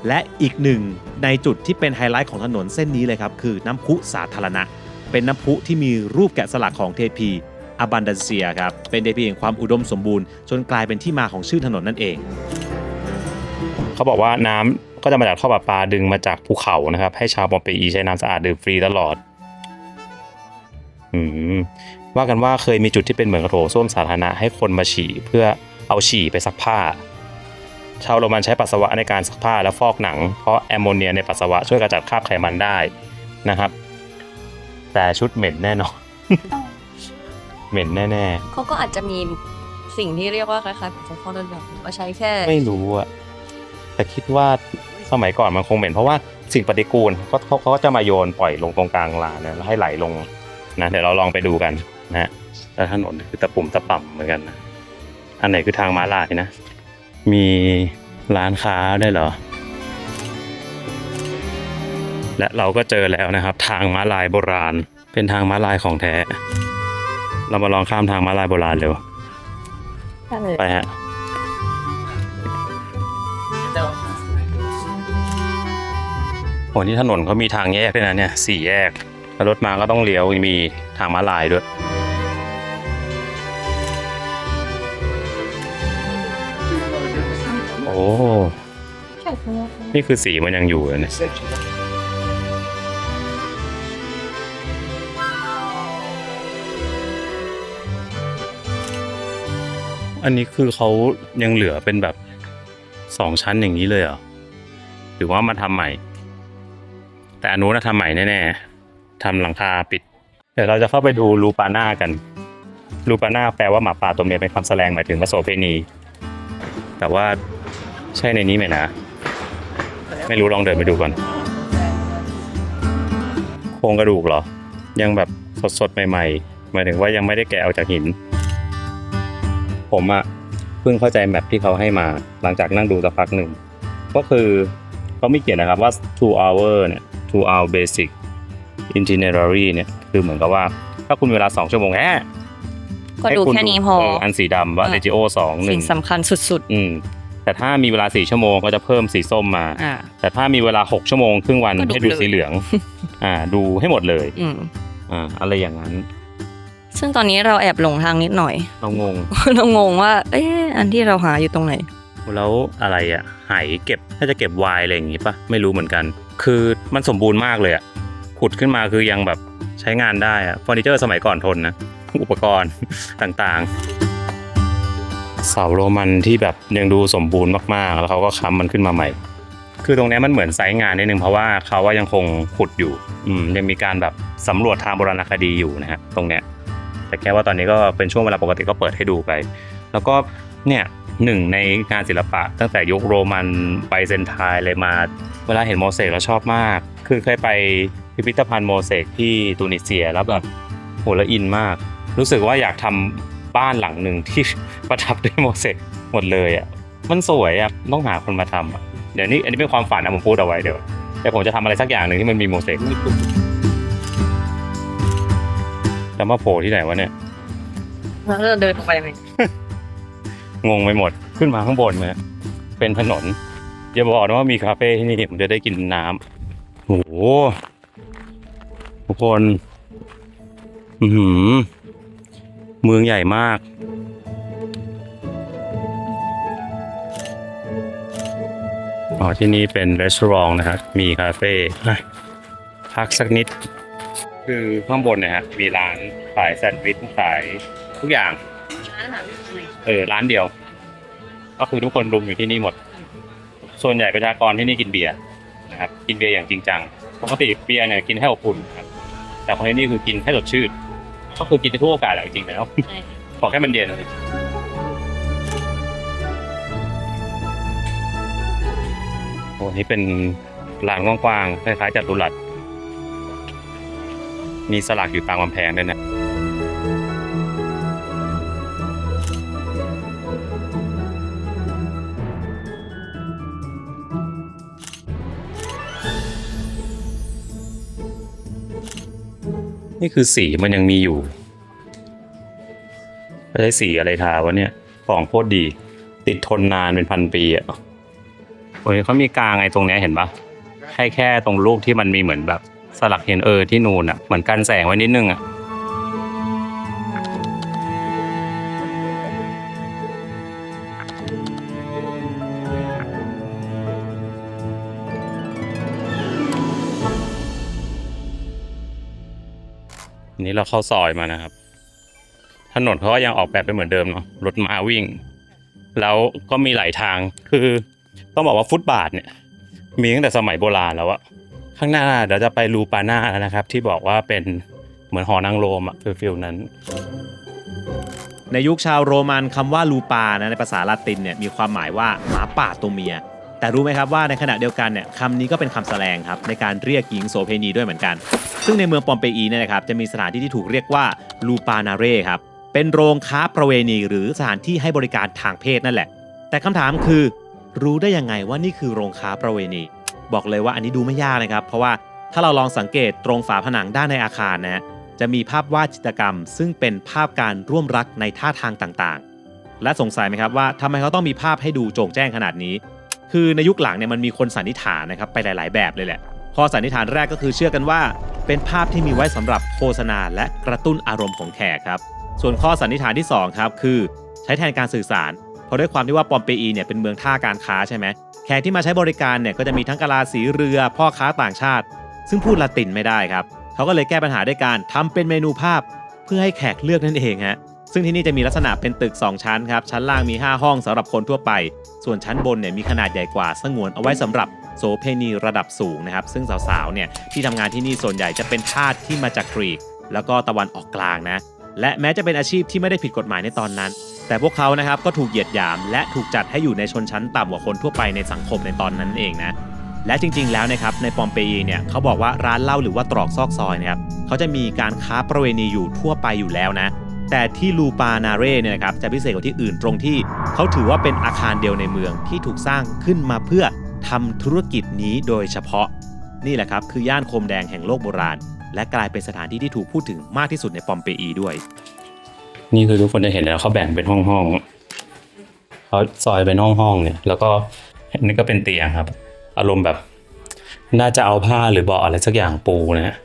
และอีกหนึ่งในจุดที่เป็นไฮไลท์ของถนนเส้นนี้เลยครับคือน้ำพุสาธารณะเป็นน้ำพุที่มีรูปแกะสลักของเทพีอบันดันเซียครับเป็นเทพีแห่งความอุดมสมบูรณ์จนกลายเป็นที่มาของชื่อถนนนั่นเองเขาบอกว่าน้ำก็จะมาจากท่อประปาดึงมาจากภูเขานะครับให้ชาวปอมเปอีใช้น้ำสะอาดดื่มฟรีตลอดว่ากันว่าเคยมีจุดที่เป็นเหมือนกระโถส้วมสาธารณะให้คนมาฉี่เพื่อเอาฉี่ไปซักผ้าชาวโรมันใช้ปัสสาวะในการซักผ้าและฟอกหนังเพราะแอมโมเนียในปัสสาวะช่วยกำจัดคราบไขมันได้นะครับแต่ชุดเหม็นแน่นอน เหม็นแน่ๆเขาก็อาจจะมีสิ่งที่เรียกว่าคล้ายๆผงซักฟอกนั่นแบบว่าใช้แค่ไม่รู้อะแต่คิดว่าสมัยก่อนมันคงเหม็นเพราะว่าสิ่งปฏิกูลเขาก็จะมาโยนปล่อยลงตรงกลางลานนะแล้วให้ไหลลงนะเดี๋ยวเราลองไปดูกันนะแล้วถนนคือตะปุ่มตะป่ำเหมือนกันนะอันไหนคือทางม้าลายนะมีร้านค้าได้เหรอและเราก็เจอแล้วนะครับทางม้าลายโบราณเป็นทางม้าลายของแท้เรามาลองข้ามทางม้าลายโบราณเร็วไปฮะโอ้นี่ถนนเขามีทางแยกด้วยนะเนี่ย4 แยกรถมาก็ต้องเลี้ยวมีทางม้าลายด้วยโอ้นี่คือสีมันยังอยู่เลยเนี่ยอันนี้คือเขายังเหลือเป็นแบบ2 ชั้นอย่างนี้เลยเหรอหรือว่ามาทำใหม่แต่อันนู้นทำใหม่แน่ๆทำหลังคาปิดเดี๋ยวเราจะเข้าไปดูลูปาน่ากันลูปาน่าแปลว่าหมาป่าตัวเมียเป็นคำแสดงหมายถึงโสเภณีแต่ว่าใช่ในนี้ไหมนะไม่รู้ลองเดินไปดูก่อนโครงกระดูกเหรอยังแบบสดๆใหม่ๆหมายถึงว่ายังไม่ได้แกะออกจากหินผมอะเพิ่งเข้าใจแมปที่เขาให้มาหลังจากนั่งดูสักพักหนึ่งก็คือเขาไม่เขียนนะครับว่า 2 hour เนี่ย 2 hour basic itinerary เนี่ยคือเหมือนกับว่าถ้าคุณมีเวลา2 ชั่วโมงก็ดูแค่นี้พออันสีดำว่า Regio 2 สิ่งสำคัญสุดๆแต่ถ้ามีเวลา4 ชั่วโมงก็จะเพิ่มสีส้มมาแต่ถ้ามีเวลา6 ชั่วโมงครึ่งวันให้ดูสีเหลืองดูให้หมดเลยอะไรอย่างนั้นซึ่งตอนนี้เราแอบหลงทางนิดหน่อยเรางงว่าอันที่เราหาอยู่ตรงไหนแล้วอะไรอะไหเก็บถ้าจะเก็บไวน์อะไรอย่างงี้ป่ะไม่รู้เหมือนกันคือมันสมบูรณ์มากเลยอะขุดขึ้นมาคือยังแบบใช้งานได้อะเฟอร์นิเจอร์สมัยก่อนทนนะอุปกรณ์ต่างๆเสาโรมันที่แบบยังดูสมบูรณ์มากๆแล้วเขาก็ค้ำมันขึ้นมาใหม่คือตรงนี้มันเหมือนไซต์งานนิดนึงเพราะว่าเขาว่ายังคงขุดอยู่ยังมีการแบบสำรวจทางโบราณคดีอยู่นะฮะตรงเนี้ยแต่แค่ว่าตอนนี้ก็เป็นช่วงเวลาปกติก็เปิดให้ดูไปแล้วก็เนี่ย หนึ่งในงานศิลปะตั้งแต่ยุคโรมันไบเซนไทน์เลยมาเวลาเห็นโมเสกแล้วชอบมากคือเคยไปพิพิธภัณฑ์โมเสกที่ตูนิเซียแล้วแบบโหละอินมากรู้สึกว่าอยากทำบ้านหลังหนึ่งที่ประทับด้วยโมเสกหมดเลยอ่ะมันสวยอ่ะต้องหาคนมาทำอ่ะเดี๋ยวนี้อันนี้เป็นความฝันนะผมพูดเอาไว้เดี๋ยวแต่ผมจะทำอะไรสักอย่างหนึ่งที่มันมีโมเสกแล้วมาโผล่ที่ไหนวะเนี่ย แล้วเราเดินไปไหม งงไปหมดขึ้นมาข้างบนเนี่ยเป็นถนนอย่าบอกนะว่ามีคาเฟ่ที่นี่ผมจะได้กินน้ำโอ้โหทุกคนเมืองใหญ่มากอ๋อที่นี่เป็นร้านนะครับมีคาเฟ่พักสักนิดคือข้างบนเนี่ยฮะมีร้านขายแซนด์วิชขายทุกอย่างร้านเดียวก็คือทุกคนรุมอยู่ที่นี่หมดส่วนใหญ่ประชากรที่นี่กินเบียร์นะครับกินเบียร์อย่างจริงจังปกติเบียร์เนี่ยกินให้อบอุ่นครับแต่คนที่นี่คือกินให้สดชื่นก็คือกินในทุกโอกาสแหละจริงๆแล้วขอแค่มันเย็นโอ้นี่เป็นลานกว้างๆคล้ายๆจัตุรัสมีสลักอยู่ตามกำแพงด้วยนะนี่คือสีมันยังมีอยู่ไม่ใช่สีอะไรทาวะเนี่ยของโคตรดีติดทนนานเป็นพันปีอ่ะโอ้ยเขามีกลางไอ้ตรงเนี้ยเห็นปะแค่ตรงรูปที่มันมีเหมือนแบบสลักเห็นที่นูนอ่ะเหมือนกันแสงไว้นิดนึงอ่ะนี้เราเข้าซอยมานะครับถนนเขาก็ยังออกแบบเป็นเหมือนเดิมเนาะรถม้าวิ่งแล้วก็มีหลายทางคือต้องบอกว่าฟุตบาทเนี่ยมีตั้งแต่สมัยโบราณแล้วอะข้างหน้าเดี๋ยวจะไปลูปาน่าแล้วนะครับที่บอกว่าเป็นเหมือนหอนางโรมอะฟิลนั้น ในยุคชาวโรมันคำว่าลูปานะในภาษาละตินเนี่ยมีความหมายว่าหมาป่าตัวเมียแต่รู้ไหมครับว่าในขณะเดียวกันเนี่ยคำนี้ก็เป็นคำแสดงครับในการเรียกหญิงโสเภณีด้วยเหมือนกันซึ่งในเมืองปอมเปอีเนี่ยนะครับจะมีสถานที่ที่ถูกเรียกว่าลูปานาเร่ครับเป็นโรงค้าประเวณีหรือสถานที่ให้บริการทางเพศนั่นแหละแต่คำถามคือรู้ได้ยังไงว่านี่คือโรงค้าประเวณีบอกเลยว่าอันนี้ดูไม่ยากนะครับเพราะว่าถ้าเราลองสังเกตตรงฝาผนังด้านในอาคารนะจะมีภาพวาดจิตรกรรมซึ่งเป็นภาพการร่วมรักในท่าทางต่างๆและสงสัยไหมครับว่าทำไมเขาต้องมีภาพให้ดูโจ่งแจ้งขนาดนี้คือในยุคหลังเนี่ยมันมีคนสันนิษฐานนะครับไปหลายๆแบบเลยแหละข้อสันนิษฐานแรกก็คือเชื่อกันว่าเป็นภาพที่มีไว้สำหรับโฆษณาและกระตุ้นอารมณ์ของแขกครับส่วนข้อสันนิษฐานที่2ครับคือใช้แทนการสื่อสารเพราะด้วยความที่ว่าปอมเปอีเนี่ยเป็นเมืองท่าการค้าใช่ไหมแขกที่มาใช้บริการเนี่ยก็จะมีทั้งกะลาสีเรือพ่อค้าต่างชาติซึ่งพูดละตินไม่ได้ครับเขาก็เลยแก้ปัญหาด้วยการทำเป็นเมนูภาพเพื่อให้แขกเลือกนั่นเองฮะซึ่งที่นี่จะมีลักษณะเป็นตึก2ชั้นครับชั้นล่างมี5ห้องสำหรับคนทั่วไปส่วนชั้นบนเนี่ยมีขนาดใหญ่กว่าสงวนเอาไว้สำหรับโสเภณีระดับสูงนะครับซึ่งสาวๆเนี่ยที่ทำงานที่นี่ส่วนใหญ่จะเป็นทาสที่มาจากกรีกแล้วก็ตะวันออกกลางนะและแม้จะเป็นอาชีพที่ไม่ได้ผิดกฎหมายในตอนนั้นแต่พวกเขานะครับก็ถูกเหยียดหยามและถูกจัดให้อยู่ในชนชั้นต่ำกว่าคนทั่วไปในสังคมในตอนนั้นเองนะและจริงๆแล้วนะครับในปอมเปอีเนี่ยเขาบอกว่าร้านเหล้าหรือว่าตรอกซอกซอยนะครับเขาจะมีการค้าประเวณีอยู่ทั่วไปอยู่แล้วนะแต่ที่ลูปานาเร่เนี่ยนะครับจะพิเศษกว่าที่อื่นตรงที่เขาถือว่าเป็นอาคารเดียวในเมืองที่ถูกสร้างขึ้นมาเพื่อทำธุรกิจนี้โดยเฉพาะนี่แหละครับคือย่านโคมแดงแห่งโลกโบราณและกลายเป็นสถานที่ที่ถูกพูดถึงมากที่สุดในปอมเปอีด้วยนี่คือทุกคนจะเห็นแล้วเขาแบ่งเป็นห้องๆเขาซอยเป็นห้องๆเนี่ยแล้วก็นี่ก็เป็นเตียงครับอารมณ์แบบน่าจะเอาผ้าหรือเบาะอะไรสักอย่างปูนะฮะ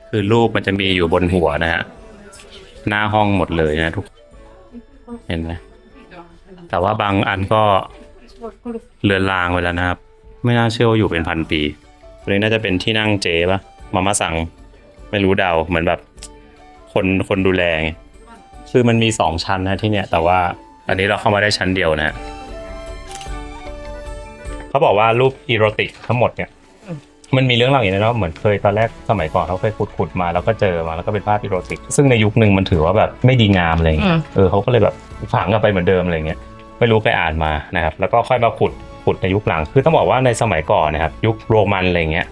คือรูปมันจะมีอยู่บนหัวนะฮะหน้าห้องหมดเลยนะทุกเห็นไหมแต่ว่าบางอันก็เลือนลางไปแล้วนะครับไม่น่าเชื่อว่าอยู่เป็นพันปีตัวนี้น่าจะเป็นที่นั่งเจ๊ปะมาม่าสั่งไม่รู้เดาเหมือนแบบคนดูแลไงคือมันมี2ชั้นนะที่เนี่ยแต่ว่าอันนี้เราเข้ามาได้ชั้นเดียวนะเขาบอกว่ารูปอีโรติกทั้งหมดเนี่ยมันมีเรื่องราวอย่างนี้นะเหมือนเคยตอนแรกสมัยก่อนเขาเคยขุดมาแล้วก็เจอมาแล้วก็เป็นภาพอีโรติกซึ่งในยุคนึงมันถือว่าแบบไม่ดีงามอะไรเงี้ยเขาก็เลยแบบฝังกลับไปเหมือนเดิมอะไรเงี้ย ไม่รู้เคยอ่านมานะครับแล้วก็ค่อยมาขุดในยุคหลังคือต้องบอกว่าในสมัยก่อนนะครับยุคโรมันอะไรเงี้ย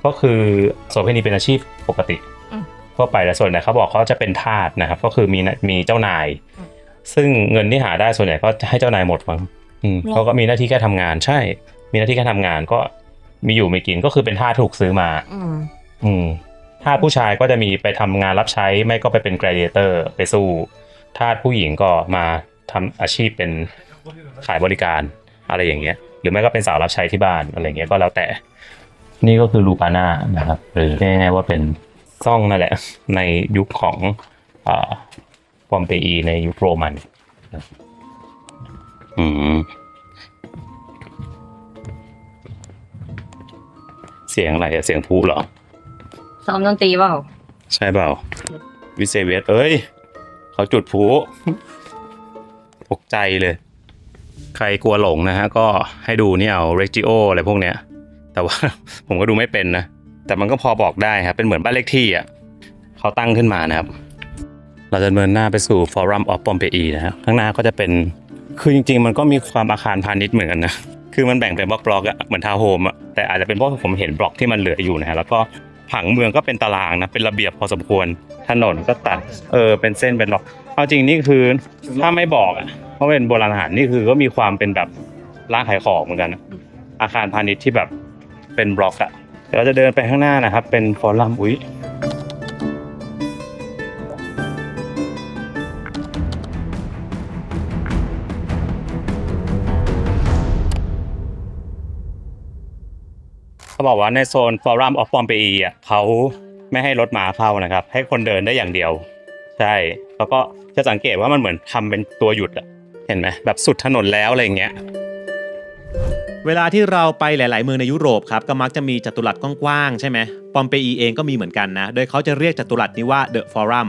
ก็คือโสเภณีเป็นอาชีพปกติทั่วไปแต่ส่วนใหญ่เขาบอกเขาจะเป็นทาสนะครับก็คือมีเจ้านายซึ่งเงินที่หาได้ส่วนใหญ่ก็ให้เจ้านายหมดมั้งเขาก็มีหน้าที่แค่ทำงานใช่มีหน้าที่แค่ทำงานก็มีอยู่มีกินก็คือเป็นทาสถูกซื้อมาทาสผู้ชายก็จะมีไปทำงานรับใช้ไม่ก็ไปเป็น gladiator ไปสู้ทาสผู้หญิงก็มาทำอาชีพเป็นขายบริการอะไรอย่างเงี้ยหรือไม่ก็เป็นสาวรับใช้ที่บ้านอะไรเงี้ยก็แล้วแต่นี่ก็คือลูปาน่านะครับหรือง่ายๆว่าเป็นซ่องนั่นแหละในยุคของปอมเปอีในยุคโรมันเสียงอะไรอะเสียงพลุเหรอซ้อมดนตรีเปล่าใช่เปล่าวิเซเวสเอ้ยเขาจุดพลุตกใจเลยใครกลัวหลงนะฮะก็ให้ดูนี่เอาเรจิโออะไรพวกเนี้ยแต่ว่า ผมก็ดูไม่เป็นนะแต่มันก็พอบอกได้ครับเป็นเหมือนบ้านเลขที่อ่ะเขาตั้งขึ้นมานะครับเราจะเดินหน้าไปสู่ Forum of Pompeii นะฮะข้างหน้าก็จะเป็นคือจริงๆมันก็มีความอาคารพาณิชย์เหมือนกันนะคือมันแบ่งเป็นบล็อกๆอ่ะเหมือนทาวน์โฮมอ่ะแต่อาจจะเป็นเพราะผมเห็นบล็อกที่มันเหลืออยู่นะฮะแล้วก็ผังเมืองก็เป็นตารางนะเป็นระเบียบพอสมควรถนนก็ตัดเป็นเส้นเป็นบล็อกเอาจริงนี่คือถ้าไม่บอกอ่ะเพราะเป็นโบราณสถานนี่คือก็มีความเป็นแบบร้านขายของเหมือนกันอาคารพาณิชย์ที่แบบเป็นบล็อกอ่ะเดี๋ยวเราจะเดินไปข้างหน้านะครับเป็นฟอรัมเขาบอกว่าในโซน Forum of Pompeii อ่ะเขาไม่ให้รถม้าเข้านะครับให้คนเดินได้อย่างเดียวใช่แล้วก็จะสังเกตว่ามันเหมือนทำเป็นตัวหยุดอ่ะเห็นไหมแบบสุดถนนแล้วอะไรอย่างเงี้ยเวลาที่เราไปหลายๆเมืองในยุโรปครับก็มักจะมีจัตุรัสกว้างๆใช่ไหมปอมเปอีเองก็มีเหมือนกันนะโดยเขาจะเรียกจัตุรัสนี้ว่า The Forum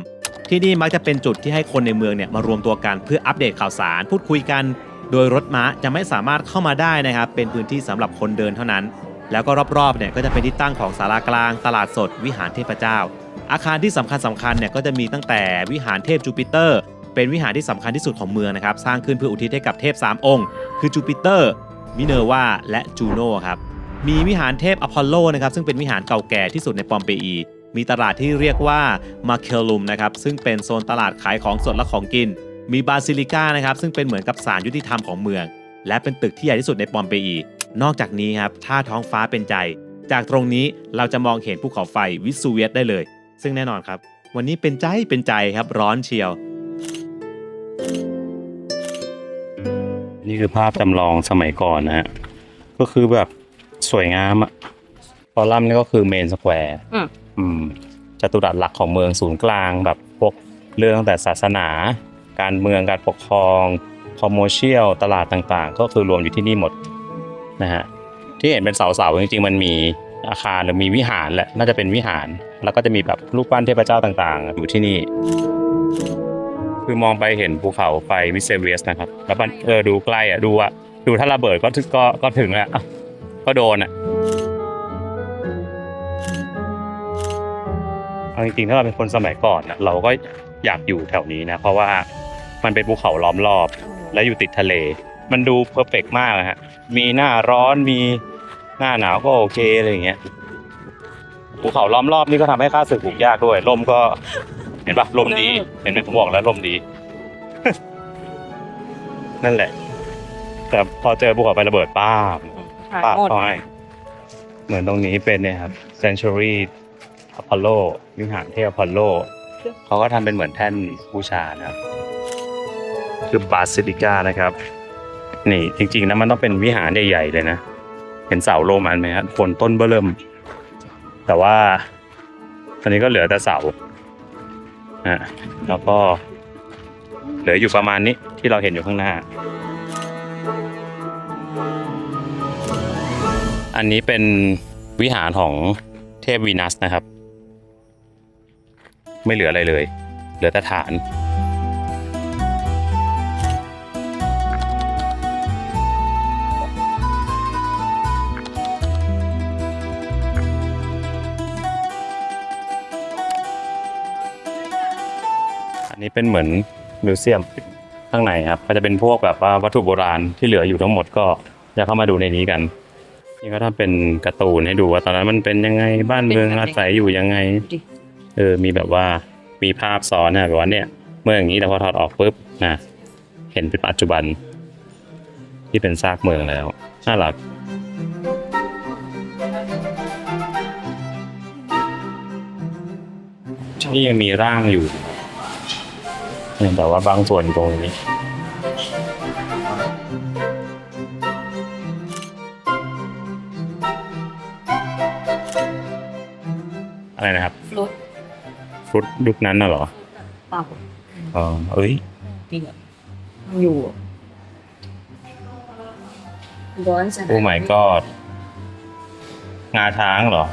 ที่นี่มักจะเป็นจุดที่ให้คนในเมืองเนี่ยมารวมตัวกันเพื่ออัปเดตข่าวสารพูดคุยกันโดยรถม้าจะไม่สามารถเข้ามาได้นะครับเป็นพื้นที่สำหรับคนเดินเท่านั้นแล้วก็รอบๆเนี่ยก็จะเป็นที่ตั้งของศาลากลางตลาดสดวิหารเทพเจ้าอาคารที่สำคัญเนี่ยก็จะมีตั้งแต่วิหารเทพจูปิเตอร์เป็นวิหารที่สำคัญที่สุดของเมืองนะครับสร้างขึ้นเพื่ออุทิศให้กับเทพ3องค์คือจูปิเตอร์มิเนอร์วาและจูโน่ครับมีวิหารเทพอพอลโลนะครับซึ่งเป็นวิหารเก่าแก่ที่สุดในปอมเปอีมีตลาดที่เรียกว่ามาเคลุมนะครับซึ่งเป็นโซนตลาดขายของสดและของกินมีบาซิลิก้านะครับซึ่งเป็นเหมือนกับศาลยุติธรรมของเมืองและเป็นตึกที่ใหญ่ที่สุดในปอมเปอีนอกจากนี้ครับถ้าท้องฟ้าเป็นใจจากตรงนี้เราจะมองเห็นภูเขาไฟวิสูเวียสได้เลยซึ่งแน่นอนครับวันนี้เป็นใจครับร้อนเชียวนี่คือภาพจำลองสมัยก่อนนะฮะก็คือแบบสวยงามอะฟอรัมนี่ก็คือเมนสแควร์จัตุรัสหลักของเมืองศูนย์กลางแบบพวกเรื่องตั้งแต่ศาสนาการเมืองการปกครองคอมเมอร์เชียลตลาดต่างๆก็คือรวมอยู่ที่นี่หมดนะฮะที่เห็นเป็นเสาๆจริงๆมันมีอาคารหรือมีวิหารแหละน่าจะเป็นวิหารแล้วก็จะมีแบบรูปปั้นเทพเจ้าต่างๆอยู่ที่นี่คือมองไปเห็นภูเขาไฟวิเซเวียสนะครับแล้วมันดูใกล้อ่ะดูถ้าระเบิดก็ถึงแล้วก็โดนอ่ะเอาจริงๆถ้าเราเป็นคนสมัยก่อนนะเราก็อยากอยู่แถวนี้นะเพราะว่ามันเป็นภูเขาล้อมรอบและอยู่ติดทะเลมันดูเพอร์เฟกต์มากฮะมีหน้าร้อนมีหน้าหนาวก็โอเคอะไรอย่างเงี้ยภูเขาล้อมรอบนี่ก็ทำให้ข้าศึกบุกยากด้วยลมก็เห็นปะลมดีเห็นไหมผมบอกแล้วลมดี นั่นแหละแต่พอเจอภูเขาไฟระเบิดป้าเข้าให้เหมือนตรงนี้เป็นเนี่ยครับ Century Apollo วิหารเทพอพอลโลเขาก็ทำเป็นเหมือนแท่นบูชานะครับคือบาซิลิก้านะครับนี่จริงๆนะมันต้องเป็นวิหารใหญ่ๆเลยนะเห็นเสาโรมันไหมครับคนต้นเบ้อเริ่มแต่ว่าตอนนี้ก็เหลือแต่เสาแล้วก็เหลืออยู่ประมาณนี้ที่เราเห็นอยู่ข้างหน้าอันนี้เป็นวิหารของเทพวีนัสนะครับไม่เหลืออะไรเลยเหลือแต่ฐานอันนี้เป็นเหมือนมิวเซียม ข้างในครับก็จะเป็นพวกแบบว่าวัตถุโบราณที่เหลืออยู่ทั้งหมดก็จะเข้ามาดูในนี้กันนี่ก็ทำเป็นการ์ตูนให้ดูว่าตอนนั้นมันเป็นยังไงบ้านเมืองอาศัยอยู่ยังไงมีแบบว่ามีภาพซ้อนนะแบบว่าเนี่ยเมื่ออย่างนี้แต่พอถอดออกปุ๊บนะเห็นเป็นปัจจุบันที่เป็นซากเมืองแล้วน่ารักนี่ยังมีร่างอยู่แต่ว่าบางส่วนตรงนี้อะไรนะครับ ฟลุต ฟรุตยุคนั้นน่ะเหรอ เปล่า เอ้ย นี่แบบอยู่ร้อนจัง โอ้ my god งาช้างเหรอ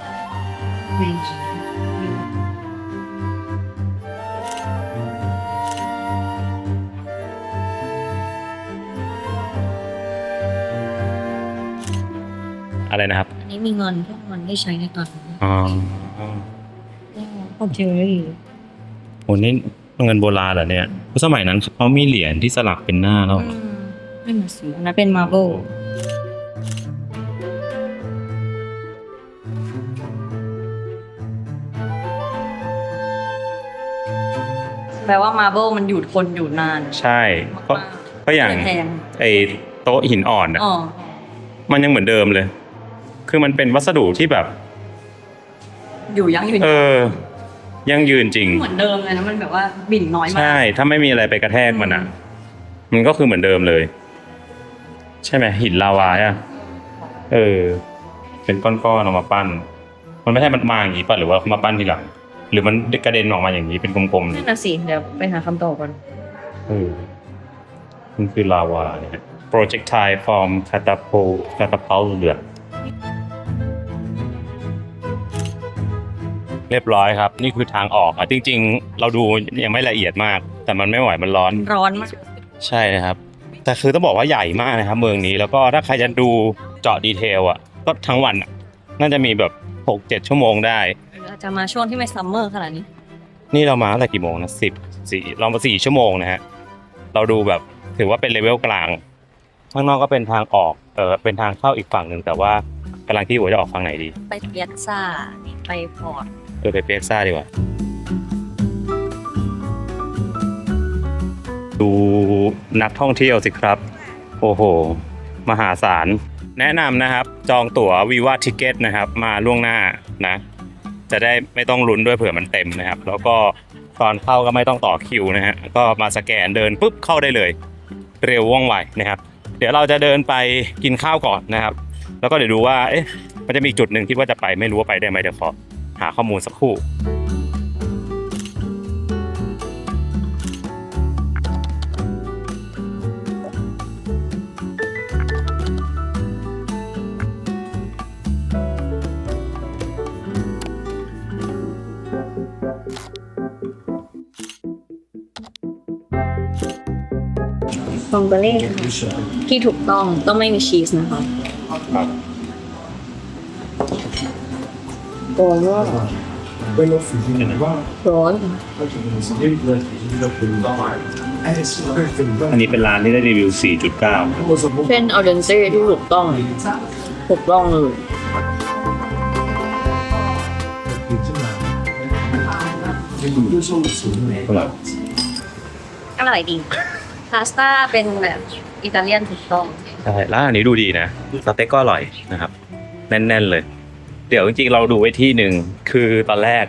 อะไรนะครับ อันนี้มีเงินพวกเงินได้ใช้ในตอนนี้ อ๋อ โอเค โหนี่เงินโบราณเหรอเนี่ยสมัยนั้นเขามีเหรียญที่สลักเป็นหน้าแล้ว ไม่เหมือนสีอันนั้นเป็นมาร์เบิลแปลว่ามาร์เบิลมันอยู่ทนอยู่นาน ใช่ก็อย่าง แพง ไอ้โต๊ะหินอ่อนอ่ะ อ๋อ มันยังเหมือนเดิมเลย คือมันเป็นวัสดุที่แบบ อยู่ยังอยู่ ยังยืนจริง เหมือนเดิมเลยนะมันแบบว่าบิ่นน้อยมาก ใช่ ถ้าไม่มีอะไรไปกระแทกมันอ่ะ มันก็คือเหมือนเดิมเลย ใช่ไหมหินลาวาอ่ะเป็นก้อนๆออกมาปั้น มันไม่ใช่มันมาอย่างนี้ป่ะหรือว่ามาปั้นทีหลัง หรือมันกระเด็นออกมาอย่างนี้เป็นกลมๆ นั่นน่ะสิเดี๋ยวไปหาคำตอบก่อน มันคือลาวาเนี่ย projectile from catapult เดือดเรียบร้อยครับ นี่คือทางออกอ่ะจริงๆ เราดูยังไม่ละเอียดมาก แต่มันไม่ไหวมันร้อน ร้อนมาก ใช่นะครับ แต่คือต้องบอกว่าใหญ่มากนะครับเมืองนี้แล้วก็ถ้าใครจะดูเจาะดีเทลอ่ะก็ทั้งวันอ่ะน่าจะมีแบบ 6-7 ชั่วโมงได้ อาจจะมาช่วงที่ไม่ซัมเมอร์ขนาดนี้ นี่เรามาตั้งแต่กี่โมงนะ4เรามา4 ชั่วโมงนะฮะเราดูแบบถือว่าเป็นเลเวลกลางข้างนอกก็เป็นทางออกเป็นทางเข้าอีกฝั่งหนึ่งแต่ว่ากำลังคิดว่าจะออกฝั่งไหนดี ไปเปียกซ่าไปพอร์ต ไปเปียกซ่าดีกว่าดูนักท่องเที่ยวสิครับโอ้โหมหาศาลแนะนำนะครับจองตั๋ว Viva Ticket นะครับมาล่วงหน้านะจะได้ไม่ต้องลุ้นด้วยเผื่อมันเต็มนะครับแล้วก็ตอนเข้าก็ไม่ต้องต่อคิวนะฮะก็มาสแกนเดินปุ๊บเข้าได้เลยเร็วว่องไวนะครับเดี๋ยวเราจะเดินไปกินข้าวก่อนนะครับแล้วก็เดี๋ยวดูว่ามันจะมีจุดหนึ่งคิดว่าจะไปไม่รู้ว่าไปได้ไหมเดี๋ยวขอหาข้อมูลสักครู่ฟองเบเล่ที่ถูกต้องไม่มีชีสนะคะร้อนมากร้อน อันนี้เป็นร้านที่ได้รีวิว 4.9 เส้นออเดนเซ่ที่ถูกต้องเลย อร่อยดีพาสต้าเป็นแบบอิตาเลียนถูกต้อง ใช่ร้านอันนี้ดูดีนะสเต็กก็อร่อยนะครับแน่นๆเลยเดี๋ยวจริงๆเราดูไว้ที่หนึ่งคือตอนแรก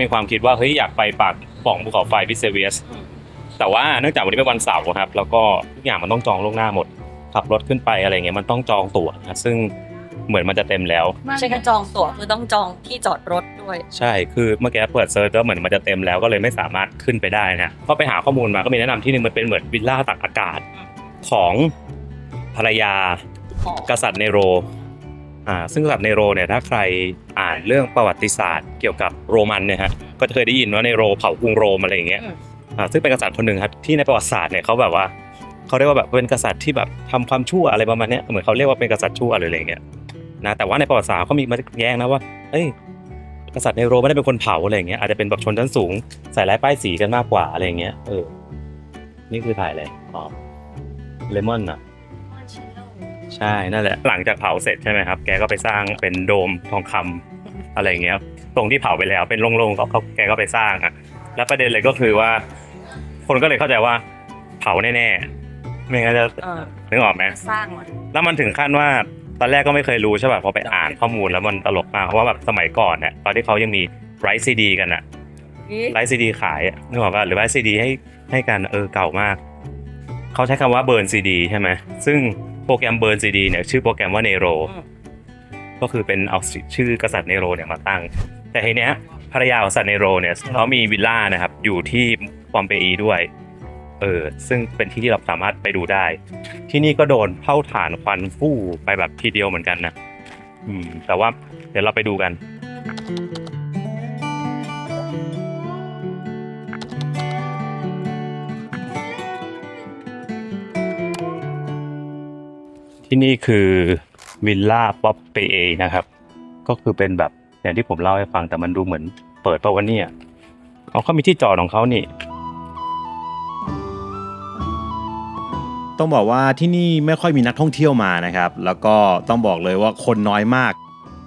มีความคิดว่าเฮ้ยอยากไปปากป่องภูเขาไฟพิเซเวียสแต่ว่าเนื่องจากวันนี้เป็นวันเสาร์ครับแล้วก็ทุกอย่างมันต้องจองล่วงหน้าหมดขับรถขึ้นไปอะไรเงี้ยมันต้องจองตั๋วนะซึ่งเหมือนมันจะเต็มแล้ว ไม่ใช่แค่จองตั๋วคือต้องจองที่จอดรถด้วย ใช่คือเมื่อกี้เปิดเซิร์ชแล้วเหมือนมันจะเต็มแล้วก็เลยไม่สามารถขึ้นไปได้นะก็ไปหาข้อมูลมาก็มีแนะนำที่หนึงมันเป็นเหมือนวิลล่าตากอากาศของภรรยากษัตริย์เนโรซึ่งกษัตริย์เนโรเนี่ยถ้าใครอ่านเรื่องประวัติศาสตร์เกี่ยวกับโรมันเนี่ยฮะก็จะเคยได้ยินว่าเนโรเผากรุงโรมอะไรอย่างเงี้ยซึ่งเป็นกษัตริย์คนหนึ่งครับที่ในประวัติศาสตร์เนี่ยเขาแบบว่าเขาเรียกว่าแบบเป็นกษัตริย์ที่แบบทำความชั่วอะไรประมาณเนี้ยเหมือนเขาเรียกว่าเป็นกษัตริย์ชั่วอะไรอย่างเงี้ยนะแต่ว่าในประวัติศาสตร์เขามีมาแย้งนะว่าเอ้ยกษัตริย์เนโรไม่ได้เป็นคนเผาอะไรอย่างเงี้ยอาจจะเป็นแบบชนชั้นสูงใส่ร้ายป้ายสีกันมากกว่าอะไรอย่างเงี้ย นี่คือถ่ายอะไรอ๋อเลมอนอ่ะใช่นั่นแหละหลังจากเผาเสร็จใช่ไหมครับแกก็ไปสร้างเป็นโดมทองคำอะไรอย่างเงี้ยตรงที่เผาไปแล้วเป็นโล่งๆแกก็ไปสร้างอ่ะแล้วประเด็นเลยก็คือว่าคนก็เลยเข้าใจว่าเผาแน่ๆไม่งั้นจะนึกออกไหม สร้างมา แล้วมันถึงขั้นว่าตอนแรกก็ไม่เคยรู้ใช่ป่ะพอไปอ่านข้อมูลแล้วมันตลกมากเพราะว่าแบบสมัยก่อนเนี่ยตอนที่เขายังมีไรซ์ซีดีกันอะไรซ์ซีดีขายอะนึกออกป่ะหรือไรซ์ซีดีให้กันเก่ามากเขาใช้คำว่าเบิร์นซีดีใช่ไหมซึ่งโปรแกรมเบิร์นซีดีเนี่ยชื่อโปรแกรมว่าเนโรก็คือเป็นเอาชื่อกษัตริย์เนโรเนี่ยมาตั้งแต่ทีเนี้ยภรรยาของกษัตริย์เนโรเนี่ยเขามีวิลล่านะครับอยู่ที่ปอมเปอีด้วยซึ่งเป็นที่ที่เราสามารถไปดูได้ที่นี่ก็โดนเผาถ่านควันฟู่ไปแบบทีเดียวเหมือนกันนะแต่ว่าเดี๋ยวเราไปดูกันที่นี่คือวิลล่าป๊อปเปเอนะครับก็คือเป็นแบบอย่างที่ผมเล่าให้ฟังแต่มันดูเหมือนเปิดป่าววะเนี่ยเขามีที่จอดของเขานี่ต้องบอกว่าที่นี่ไม่ค่อยมีนักท่องเที่ยวมานะครับแล้วก็ต้องบอกเลยว่าคนน้อยมาก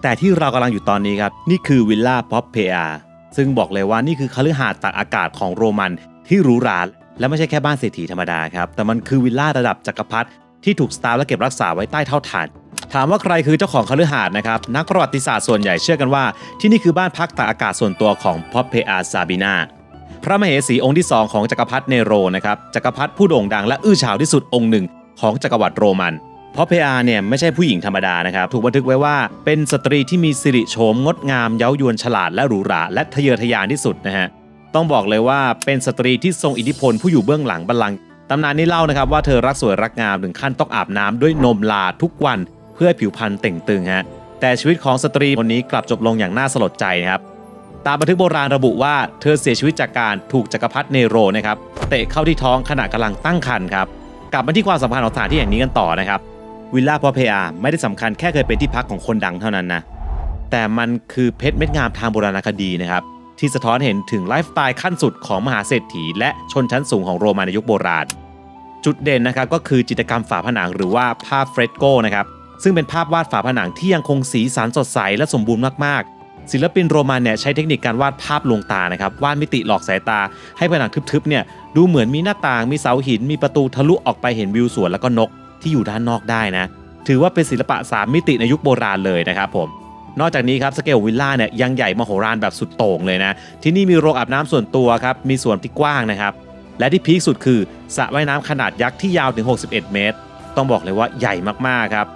แต่ที่เรากำลังอยู่ตอนนี้ครับนี่คือวิลล่าป๊อปเปอาซึ่งบอกเลยว่านี่คือคฤหาสน์ตากอากาศของโรมันที่หรูหราและไม่ใช่แค่บ้านเศรษฐีธรรมดาครับแต่มันคือวิลล่าระดับจักรพรรดิที่ถูกสตาร์ฟและเก็บรักษาไว้ใต้เท่าฐานถามว่าใครคือเจ้าของคฤหาสน์นะครับนักประวัติศาสตร์ส่วนใหญ่เชื่อกันว่าที่นี่คือบ้านพักตากอากาศส่วนตัวของป๊อปเปอาซาบินาพระมเหสีองค์ที่2ของจักรพรรดิเนโรนะครับจักรพรรดิผู้โด่งดังและอื้อฉาวที่สุดองค์หนึ่งของจักรวรรดิโรมันเพราะเพอาเนี่ยไม่ใช่ผู้หญิงธรรมดานะครับถูกบันทึกไว้ว่าเป็นสตรีที่มีสิริโฉมงดงามเย้ายวนฉลาดและหรูหราและทะเยอทะยานที่สุดนะฮะต้องบอกเลยว่าเป็นสตรีที่ทรงอิทธิพลผู้อยู่เบื้องหลังบัลลังก์ตำนานนี้เล่านะครับว่าเธอรักสวยรักงามถึงขั้นต้องอาบน้ำด้วยนมลาทุกวันเพื่อผิวพรรณเต่งตึงฮะแต่ชีวิตของสตรีคนนี้กลับจบลงอย่างน่าสลดใจนะครับตามบันทึกโบราณระบุว่าเธอเสียชีวิตจากการถูกจักรพรรดิเนโรนะครับเตะเข้าที่ท้องขณะกำลังตั้งครรภ์ครับกลับมาที่ความสำคัญของสถานที่แห่งนี้กันต่อนะครับวิลล่าพอเพอาไม่ได้สำคัญแค่เคยเป็นที่พักของคนดังเท่านั้นนะแต่มันคือเพชรเม็ดงามทางโบราณคดีนะครับที่สะท้อนเห็นถึงไลฟ์สไตล์ขั้นสุดของมหาเศรษฐีและชนชั้นสูงของโรมันในยุคโบราณจุดเด่นนะครับก็คือจิตรกรรมฝาผนังหรือว่าภาพเฟรสโกนะครับซึ่งเป็นภาพวาดฝาผนังที่ยังคงสีสันสดใสและสมบูรณ์มากๆศิลปินโรมันเนี่ยใช้เทคนิคการวาดภาพลวงตานะครับวาดมิติหลอกสายตาให้ผนังทึบๆเนี่ยดูเหมือนมีหน้าต่างมีเสาหินมีประตูทะลุออกไปเห็นวิวสวนแล้วก็นกที่อยู่ด้านนอกได้นะถือว่าเป็นศิลปะ3มิติในยุคโบราณเลยนะครับผมนอกจากนี้ครับสเกลวิลล่าเนี่ยยังใหญ่มโหฬารแบบสุดโต่งเลยนะที่นี่มีโรงอาบน้ำส่วนตัวครับมีสวนที่กว้างนะครับและที่พีคสุดคือสระว่ายน้ำขนาดยักษ์ที่ยาวถึง61เมตรต้องบอกเลยว่าใหญ่มากๆครับ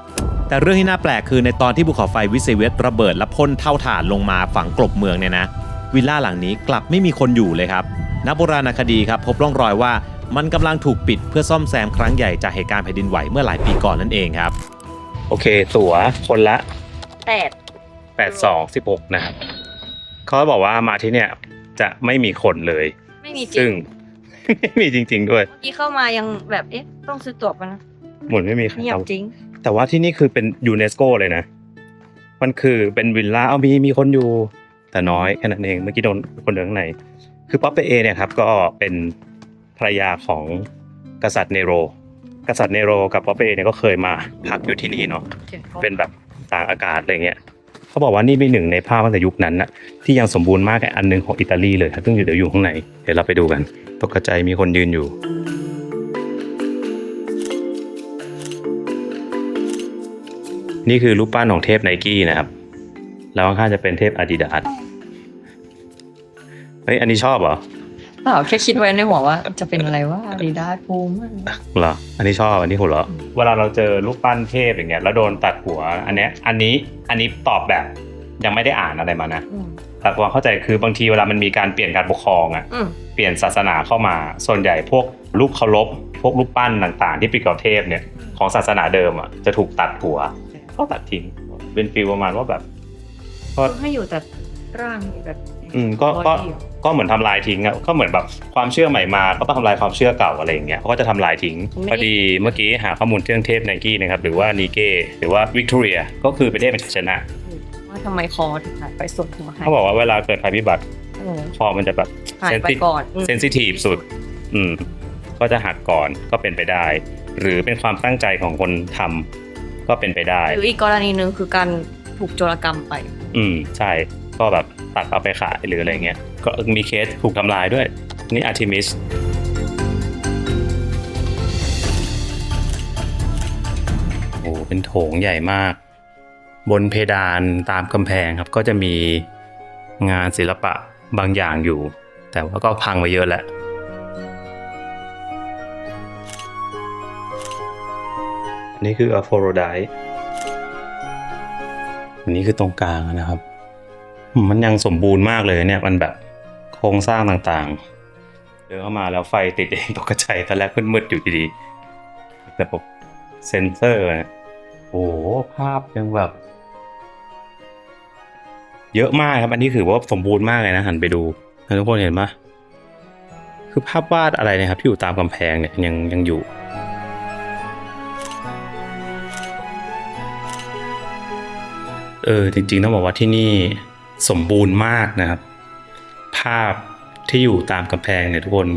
แต่เรื่องที่น่าแปลกคือในตอนที่ภูเขาไฟวิเซเวสระเบิดและพ่นเท่าฐานลงมาฝังกลบเมืองเนี่ยนะวิลล่าหลังนี้กลับไม่มีคนอยู่เลยครับนักโบราณคดีครับพบร่องรอยว่ามันกำลังถูกปิดเพื่อซ่อมแซมครั้งใหญ่จากเหตุการณ์แผ่นดินไหวเมื่อหลายปีก่อนนั่นเองครับโอเคตั๋วคนละ8 82 16นะครับเขาบอกว่ามาที่เนี่ยจะไม่มีคนเลย ไม่มีจริ ซึ่ ง ง ไม่มีจริงๆด้วย ที่เข้ามายังแบบต้องซื้อตั๋วกันนะ หมุนไม่มีใคร เงียบจริง แต่ว่าที่นี่คือเป็นยูเนสโกเลยนะมันคือเป็นวิลล่ามีคนอยู่แต่น้อยแค่นั้นเองเมื่อกี้โดนคนเดินข้างในคือป๊อปเปเอเนี่ยครับก็เป็นภรรยาของกษัตริย์เนโรกับป๊อปเปเอเนี่ยก็เคยมาพักอยู่ที่นี่เนาะเป็นแบบต่างอากาศอะไรเงี้ยเขาบอกว่านี่เป็นหนึ่งในภาพตั้งแต่ยุคนั้นนะที่ยังสมบูรณ์มากอันนึงของอิตาลีเลยครับซึ่งเดี๋ยวอยู่ข้างในเดี๋ยวเราไปดูกันตกใจมีคนยืนอยู่นี่คือรูปปั้นของเทพไนกี้นะครับแล้วข้างๆจะเป็นเทพอาดิดาสเฮ้ยอันนี้ชอบเหรอเปล่าแค่คิดไว้ในหัวว่าจะเป็นอะไรว่าอาดิดาสภูมิเหรออันนี้ชอบอันนี้หัวเราะเวลาเราเจอรูปปั้นเทพอย่างเงี้ยแล้วโดนตัดหัวอันนี้ตอบแบบยังไม่ได้อ่านอะไรมานะแต่ความเข้าใจคือบางทีเวลามันมีการเปลี่ยนการปกครองอ่ะเปลี่ยนศาสนาเข้ามาส่วนใหญ่พวกรูปเคารพพวกรูปปั้นต่างๆที่ปิดกับเทพเนี่ยของศาสนาเดิมอ่ะจะถูกตัดหัวก็ตัดทิ้งเป็นฟีลประมาณว่าแบบก็ให้อยู่แต่ร่างแบบก็เหมือนทำลายทิ้งอ่ะก็เหมือนแบบความเชื่อใหม่มาก็ต้องทำลายความเชื่อเก่าอะไรอย่างเงี้ยเขาก็จะทำลายทิ้งพอดีเมื่อกี้หาข้อมูลเรื่องเทพไนกี้นะครับหรือว่านีเก้หรือว่าวิกตอเรียก็คือเป็นเทพแห่งชัยชนะว่าทำไมคอถึงหายไปส่วนหัวหายเขาบอกว่าเวลาเกิดภัยพิบัติคอมันจะแบบหายไปก่อนเซนซิทีฟสุด ก็จะหักก่อนก็เป็นไปได้ หรือเป็นความตั้งใจของคนทำก็เป็นไปได้ หรืออีกกรณีหนึ่งคือการถูกโจรกรรมไป ใช่ก็แบบตัดเอาไปขายหรืออะไรเงี้ยก็มีเคสถูกทำลายด้วยนี่อาร์ทิมิสโอ้เป็นโถงใหญ่มากบนเพดานตามกำแพงครับก็จะมีงานศิลปะบางอย่างอยู่แต่ว่าก็พังไปเยอะแหละนี่คืออะโฟโรไดต์อันนี้คือตรงกลางนะครับมันยังสมบูรณ์มากเลยเนี่ยมันแบบโครงสร้างต่างๆเดินเข้ามาแล้วไฟติดเองตกใจตอนแรกมืดๆอยู่ดีๆระบบเซนเซอร์เนี่ยโอ้ภาพยังแบบเยอะมากครับอันนี้คือว่าสมบูรณ์มากเลยนะหันไปดูทุกคนเห็นไหมคือภาพวาดอะไรนะครับที่อยู่ตามกำแพงเนี่ยยังอยู่จริงๆต้องบอกว่าที่นี่สมบูรณ์มากนะครับภาพที่อยู่ตามกำแพงเนี่ยทุกคน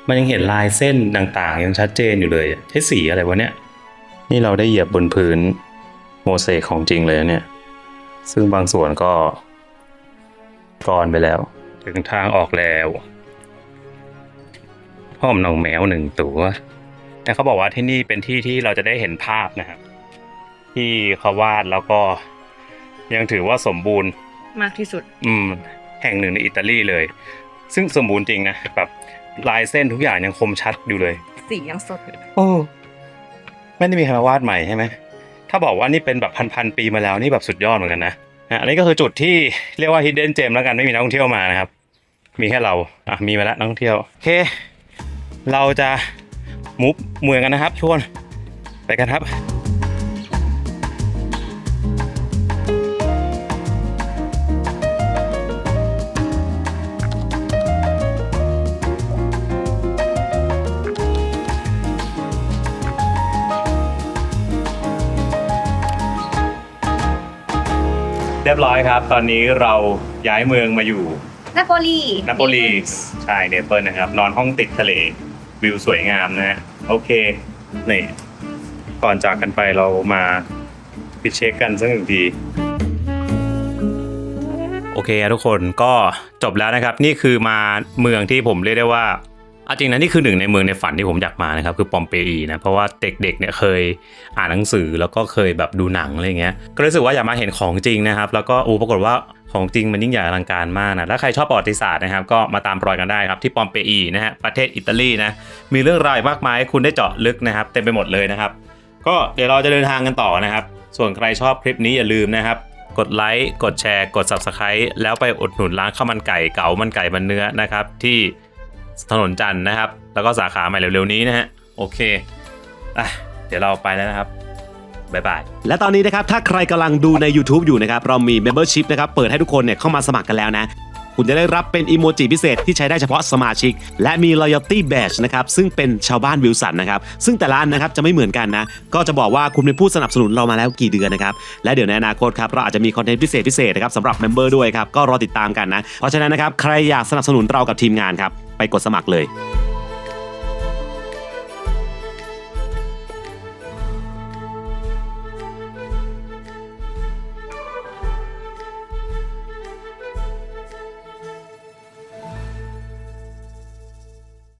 มันยังเห็นลายเส้นต่างๆยังชัดเจนอยู่เลยใช้สีอะไรวะเนี่ยนี่เราได้เหยียบบนพื้นโมเสกของจริงเลยเนี่ยซึ่งบางส่วนก็กรอนไปแล้วถึงทางออกแล้วห้อมน้องแมว1 ตัวแต่เขาบอกว่าที่นี่เป็นที่ที่เราจะได้เห็นภาพนะครับที่เขาวาดแล้วก็ยังถือว่าสมบูรณ์มากที่สุดแห่งหนึ่งในอิตาลีเลยซึ่งสมบูรณ์จริงนะแบบลายเส้นทุกอย่างยังคมชัดอยู่เลยสียังสดโอ้ไม่ได้มีใครมาวาดใหม่ใช่ไหมถ้าบอกว่านี่เป็นแบบพันปีมาแล้วนี่แบบสุดยอดเหมือนกันนะอันนี้ก็คือจุดที่เรียกว่า hidden gem แล้วกันไม่มีนักท่องเที่ยวมานะครับมีแค่เรามีมาแล้วนักท่องเที่ยวโอเคเราจะมุฟเมืองกันนะครับทุกคนไปกันครับเรียบร้อยครับตอนนี้เราย้ายเมืองมาอยู่นาโปลีใช่เนเปิลนะครับนอนห้องติดทะเลวิวสวยงามนะฮะโอเคนี่ก่อนจากกันไปเรามาปิดเช็คกันสักหนึ่งทีโอเคทุกคนก็จบแล้วนะครับนี่คือมาเมืองที่ผมเรียกได้ว่าจริงนะนี่คือหนึ่งในเมืองในฝันที่ผมอยากมานะครับคือปอมเปอีนะเพราะว่าเด็กๆเนี่ยเคยอ่านหนังสือแล้วก็เคยแบบดูหนังอะไรเงี้ยก็รู้สึกว่าอยากมาเห็นของจริงนะครับแล้วก็ปรากฏว่าของจริงมันยิ่งใหญ่อลังการมากนะถ้าใครชอบประวัติศาสตร์นะครับก็มาตามรอยกันได้ครับที่ปอมเปอีนะฮะประเทศอิตาลีนะมีเรื่องราวมากมายให้คุณได้เจาะลึกนะครับเต็มไปหมดเลยนะครับก็เดี๋ยวเราจะเดินทางกันต่อนะครับส่วนใครชอบคลิปนี้อย่าลืมนะครับกดไลค์กดแชร์กด Subscribe แล้วไปอุดหนุนร้านข้าวมันไก่เก๋ามันไก่มันเนื้อนะครับที่ถนนจันทร์นะครับแล้วก็สาขาใหม่เร็วๆนี้นะฮะโอเคเดี๋ยวเราไปแล้วนะครับบ๊ายบายและตอนนี้นะครับถ้าใครกำลังดูใน YouTube อยู่นะครับเรามี Membership นะครับเปิดให้ทุกคนเนี่ยเข้ามาสมัครกันแล้วนะคุณจะได้รับเป็นอีโมจิพิเศษที่ใช้ได้เฉพาะสมาชิกและมี Loyalty Badge นะครับซึ่งเป็นชาวบ้านวิลสันนะครับซึ่งแต่ละอันนะครับจะไม่เหมือนกันนะก็จะบอกว่าคุณเป็นผู้สนับสนุนเรามาแล้วกี่เดือนนะครับและเดี๋ยวในอนาคตครับเราอาจจะมีคอนเทนต์พิเศษนะครับสำหรับ Member ด้วยครับก็รอติดตามกันนะเพราะฉะนั้นนะครับใครอยากสนับสนุนเรากับทีมงานครับไปกดสมัครเลย